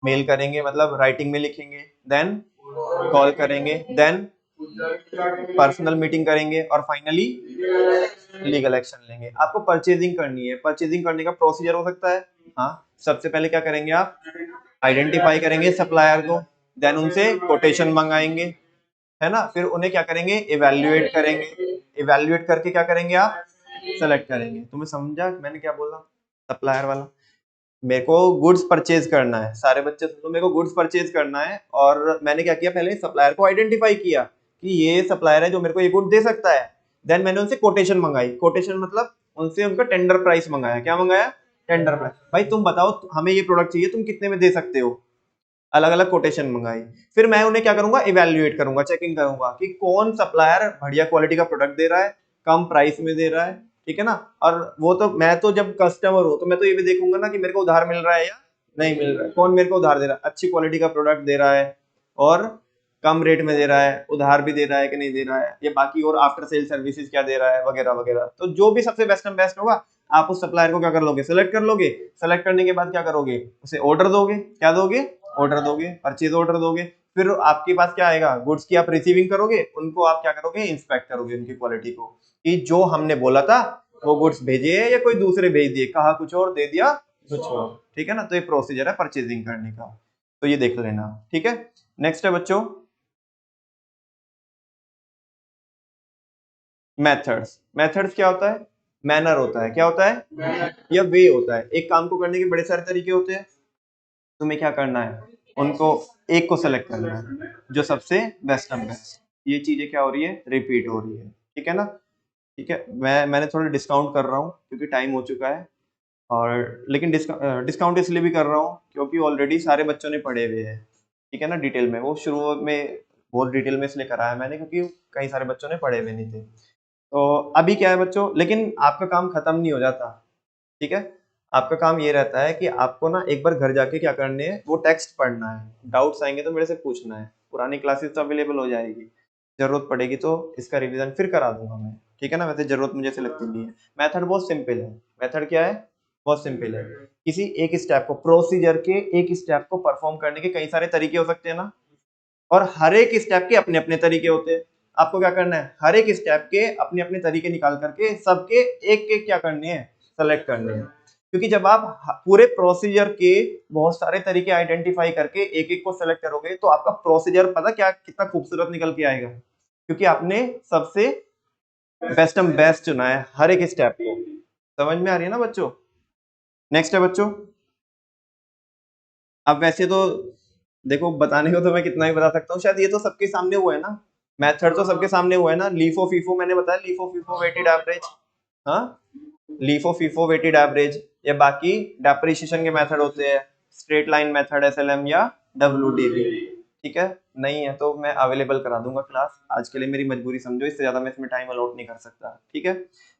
मेल करेंगे, मतलब राइटिंग में लिखेंगे, देन कॉल करेंगे, देन पर्सनल मीटिंग करेंगे और फाइनली लीगल एक्शन लेंगे। आपको परचेजिंग करनी है, परचेजिंग करने का प्रोसीजर हो सकता है, हाँ, सबसे पहले क्या करेंगे आप, आइडेंटिफाई करेंगे सप्लायर को, देन उनसे कोटेशन मंगाएंगे, है ना, फिर उन्हें क्या करेंगे, इवेल्युएट करेंगे, इवेल्युएट करके क्या करेंगे आप, सेलेक्ट करेंगे। तुम्हें समझा मैंने क्या बोला, सप्लायर वाला, मेरे को गुड्स परचेज करना है, सारे बच्चे सुनो, मेरे को गुड्स परचेज करना है और मैंने क्या किया, पहले सप्लायर को आइडेंटिफाई किया कि ये सप्लायर है जो मेरे को ये गुड दे सकता है, देन मैंने उनसे कोटेशन मंगाई, कोटेशन मतलब उनसे उनका टेंडर प्राइस मंगाया, क्या मंगाया, टेंडर प्राइस, भाई तुम बताओ हमें ये प्रोडक्ट चाहिए, तुम कितने में दे सकते हो, अलग अलग कोटेशन मंगाई। फिर मैं उन्हें क्या करूंगा, इवेल्युएट करूंगा, चेकिंग करूंगा कि कौन सप्लायर बढ़िया क्वालिटी का प्रोडक्ट दे रहा है, कम प्राइस में दे रहा है, ठीक है ना। और वो तो मैं तो जब कस्टमर हूं तो मैं तो ये भी देखूंगा ना कि मेरे को उधार मिल रहा है या नहीं मिल रहा है, कौन मेरे को उधार दे रहा है, अच्छी क्वालिटी का प्रोडक्ट दे रहा है और कम रेट में दे रहा है, उधार भी दे रहा है कि नहीं दे रहा है, ये बाकी और आफ्टर सेल सर्विसेज क्या दे रहा है, वगैरह वगैरह। तो जो भी सबसे बेस्ट एंड बेस्ट होगा, आप उस सप्लायर को क्या कर लोगे, सेलेक्ट कर लोगे, सेलेक्ट करने के बाद क्या करोगे, उसे ऑर्डर दोगे, क्या दोगे, ऑर्डर दोगे, परचेज ऑर्डर दोगे। फिर आपके पास क्या आएगा, गुड्स की आप रिसीविंग करोगे, उनको आप क्या करोगे, इंस्पेक्ट करोगे उनकी क्वालिटी को कि जो हमने बोला था वो गुड्स भेजे है या कोई दूसरे भेज दिए, कहा कुछ और दे दिया कुछ और, ठीक है ना। तो ये प्रोसीजर है परचेजिंग करने का, तो ये देख लेना, ठीक है। नेक्स्ट है बच्चों मेथड्स। मेथड्स क्या होता है, मैनर होता है, क्या होता है, या वे होता है। एक काम को करने के बड़े सारे तरीके होते हैं, तुम्हें क्या करना है, उनको एक को सेलेक्ट करना है जो सबसे बेस्ट ऑफ बेस्ट। ये चीजें क्या हो रही है, रिपीट हो रही है, ठीक है ना। ठीक है, मैंने थोड़ा डिस्काउंट कर रहा हूँ क्योंकि टाइम हो चुका है, और लेकिन डिस्काउंट इसलिए भी कर रहा हूँ क्योंकि ऑलरेडी सारे बच्चों ने पढ़े हुए हैं, ठीक है ना, डिटेल में। वो शुरू में बहुत डिटेल में इसलिए कराया मैंने क्योंकि कई सारे बच्चों ने पढ़े हुए नहीं थे। तो अभी क्या है बच्चों, लेकिन आपका काम खत्म नहीं हो जाता, ठीक है। आपका काम ये रहता है कि आपको ना एक बार घर जाके क्या करने हैं, वो टेक्स्ट पढ़ना है, डाउट्स आएंगे तो मेरे से पूछना है, पुरानी क्लासेस तो अवेलेबल हो जाएगी, जरूरत पड़ेगी तो इसका रिवीजन फिर करा दूंगा मैं, ठीक है ना। वैसे जरूरत मुझे से लगती नहीं है। मेथड बहुत सिंपल है, मेथड क्या है, बहुत सिंपल है। किसी एक स्टेप को, प्रोसीजर के एक स्टेप को परफॉर्म करने के कई सारे तरीके हो सकते हैं ना, और हर एक स्टेप के अपने अपने तरीके होते हैं। आपको क्या करना है, हर एक स्टेप के अपने अपने तरीके निकाल करके सबके एक एक क्या करने हैं, सेलेक्ट करने हैं। क्योंकि जब आप पूरे प्रोसीजर के बहुत सारे तरीके आइडेंटिफाई करके एक एक को सेलेक्ट करोगे तो आपका प्रोसीजर पता क्या कितना खूबसूरत निकल के आएगा, क्योंकि आपने सबसे बेस्ट एंड बेस्ट चुना है हर एक स्टेप को। समझ में आ रही है ना बच्चों। नेक्स्ट है बच्चों, अब वैसे तो देखो बताने को तो मैं कितना ही बता सकता हूँ, शायद ये तो सबके सामने हुआ है ना, मेथड तो सबके सामने हुआ है ना, लीफो फीफो मैंने बताया, लीफो फीफो वेटेड एवरेज, हाँ, लीफो फीफो वेटेड एवरेज, या बाकी डेप्रिसिएशन के मेथड होते हैं, स्ट्रेट लाइन मेथड, एसएलएम या डब्ल्यूडीवी, ठीक है। नहीं है तो मैं अवेलेबल करा दूंगा क्लास, आज के लिए मेरी मजबूरी समझो, इससे ज्यादा मैं इसमें टाइम अलॉट नहीं कर सकता, ठीक है।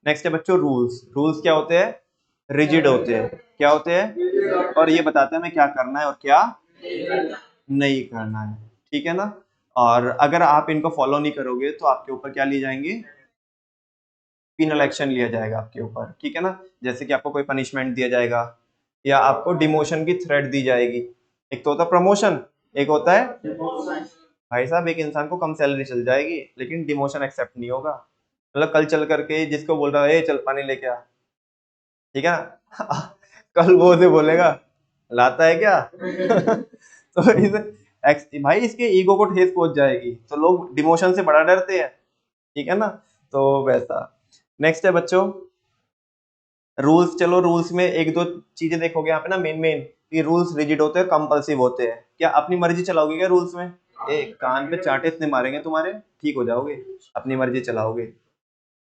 नेक्स्ट है बच्चों रूल्स। रूल्स क्या होते हैं, रिजिड होते हैं, क्या होते हैं, और ये बताते हैं हमें क्या करना है और क्या, नहीं करना है, ठीक है ना। और अगर आप इनको फॉलो नहीं करोगे तो आपके ऊपर क्या लिए जाएंगे, पिनल एक्शन लिया जाएगा आपके ऊपर, ठीक है ना। जैसे कि आपको कोई पनिशमेंट दिया जाएगा या आपको डिमोशन की थ्रेट दी जाएगी। एक तो होता है प्रमोशन, एक होता है भाई साहब एक इंसान को कम सैलरी चल जाएगी लेकिन डिमोशन एक्सेप्ट नहीं होगा। मतलब कल चल करके जिसको बोल रहा है चल पानी लेके आ, ठीक है ना कल वो उसे बोलेगा लाता है क्या तो भाई इसके ईगो को ठेस पहुंच जाएगी, तो लोग डिमोशन से बड़ा डरते हैं, ठीक है ना। तो वैसा। नेक्स्ट है बच्चों रूल्स। चलो रूल्स में एक दो चीजें देखोगे यहाँ पे ना, मेन मेन कि रूल्स रिजिड होते हैं, कंपल्सिव होते हैं। क्या अपनी मर्जी चलाओगे क्या रूल्स में? कान पे चांटे इतने मारेंगे तुम्हारे, ठीक हो जाओगे, अपनी मर्जी चलाओगे।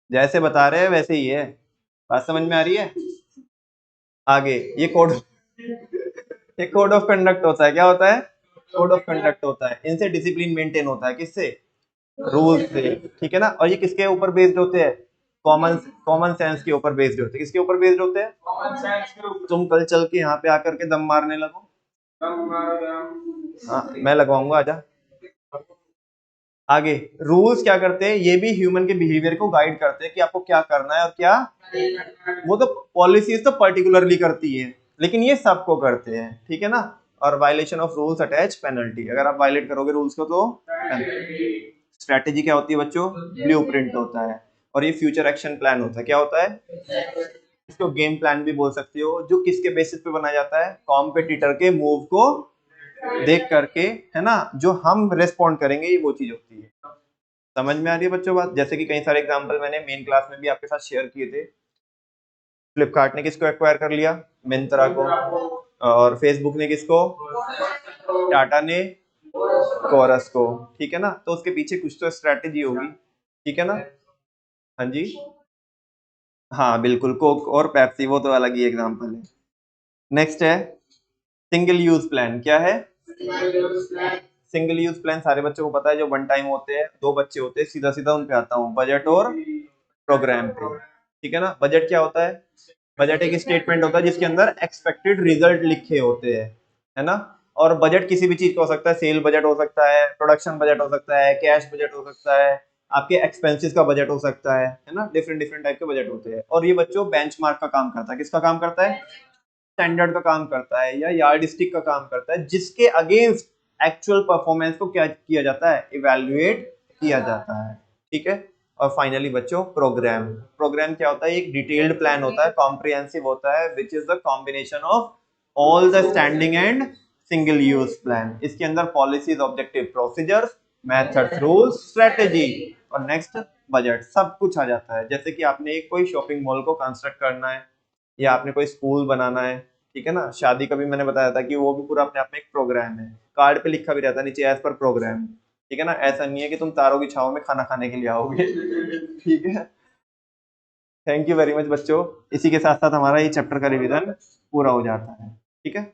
जैसे बता रहे हैं वैसे ही है, बात समझ में आ रही है। आगे ये कोड ये कोड ऑफ कंडक्ट होता है, क्या होता है? कोड ऑफ कंडक्ट होता है। इनसे डिसिप्लिन मेंटेन होता है, किससे? रूल्स से, ठीक है ना। और ये किसके ऊपर बेस्ड होते हैं? कॉमन कॉमन सेंस के ऊपर बेस्ड होते हैं। किसके ऊपर बेस्ड होते हैं? कॉमन सेंस के ऊपर। तुम कल चल के यहाँ पे आकर के दम मारने लगो, हाँ मैं लगवाऊंगा, आजा। आगे रूल्स क्या करते हैं, ये भी ह्यूमन के बिहेवियर को गाइड करते हैं कि आपको क्या करना है और क्या। वो तो पॉलिसीज तो पर्टिकुलरली करती है लेकिन ये सबको करते हैं, ठीक है ना। और violation of rules attach penalty, अगर आप वायलेट करोगे रूल्स को तो स्ट्रेटेजी क्या होती है बच्चों? ब्लूप्रिंट होता है। और ये फ्यूचर एक्शन प्लान होता है, क्या होता है? इसको गेम प्लान भी बोल सकते हो, जो किसके बेसिस पे बनाया जाता है? कॉम्पिटिटर के मूव को देख करके, है ना, जो हम रेस्पॉन्ड करेंगे ये वो चीज होती है। समझ में आ रही है बच्चों बात? जैसे कि कई सारे एग्जांपल मैंने मेन क्लास में भी आपके साथ शेयर किए थे। फ्लिपकार्ट ने किसको एक्वायर कर लिया? मिंत्रा को। और फेसबुक ने किसको? टाटा ने कोरस को, ठीक है ना। तो उसके पीछे कुछ तो स्ट्रेटेजी होगी, ठीक है ना। हाँ जी, हाँ बिल्कुल, कोक और पेप्सी वो तो अलग ही एग्जांपल है। नेक्स्ट है सिंगल यूज प्लान। क्या है? सिंगल यूज प्लान सारे बच्चों को पता है, जो वन टाइम होते हैं, दो बच्चे होते हैं, सीधा सीधा उन पे आता हूँ, बजट और प्रोग्राम पे, ठीक है ना। बजट क्या होता है? बजट एक स्टेटमेंट होता है जिसके अंदर एक्सपेक्टेड रिजल्ट लिखे होते हैं, है ना। और बजट किसी भी चीज का हो सकता है, सेल बजट हो सकता है, प्रोडक्शन बजट हो सकता है, कैश बजट हो सकता है, आपके एक्सपेंसेस का बजट हो सकता है ना। डिफरेंट डिफरेंट टाइप के बजट होते हैं। और ये बच्चों बेंचमार्क का काम करता है। किसका काम करता है? स्टैंडर्ड का काम करता है या यार्ड स्टिक का काम करता है, जिसके अगेंस्ट एक्चुअल परफॉर्मेंस को क्या किया जाता है? इवैल्यूएट किया जाता है, ठीक है। और फाइनली बच्चों प्रोग्राम। प्रोग्राम क्या होता है? एक डिटेल्ड प्लान होता है, कॉम्प्रिहेंसिव होता है, which is the combination of all the standing and single use plan. इसके अंदर policies, objective, procedures, methods, rules, strategy और नेक्स्ट बजट, सब कुछ आ जाता है। जैसे कि आपने एक कोई शॉपिंग मॉल को कंस्ट्रक्ट करना है या आपने कोई स्कूल बनाना है, ठीक है ना। शादी का भी मैंने बताया था कि वो भी पूरा अपने आप में एक प्रोग्राम है। कार्ड पे लिखा भी रहता है नीचे एज पर प्रोग्राम, ठीक है ना। ऐसा नहीं है कि तुम तारों की छाव में खाना खाने के लिए आओगे ठीक है। थैंक यू वेरी मच बच्चों। इसी के साथ साथ हमारा ये चैप्टर का रिवीजन पूरा हो जाता है, ठीक है।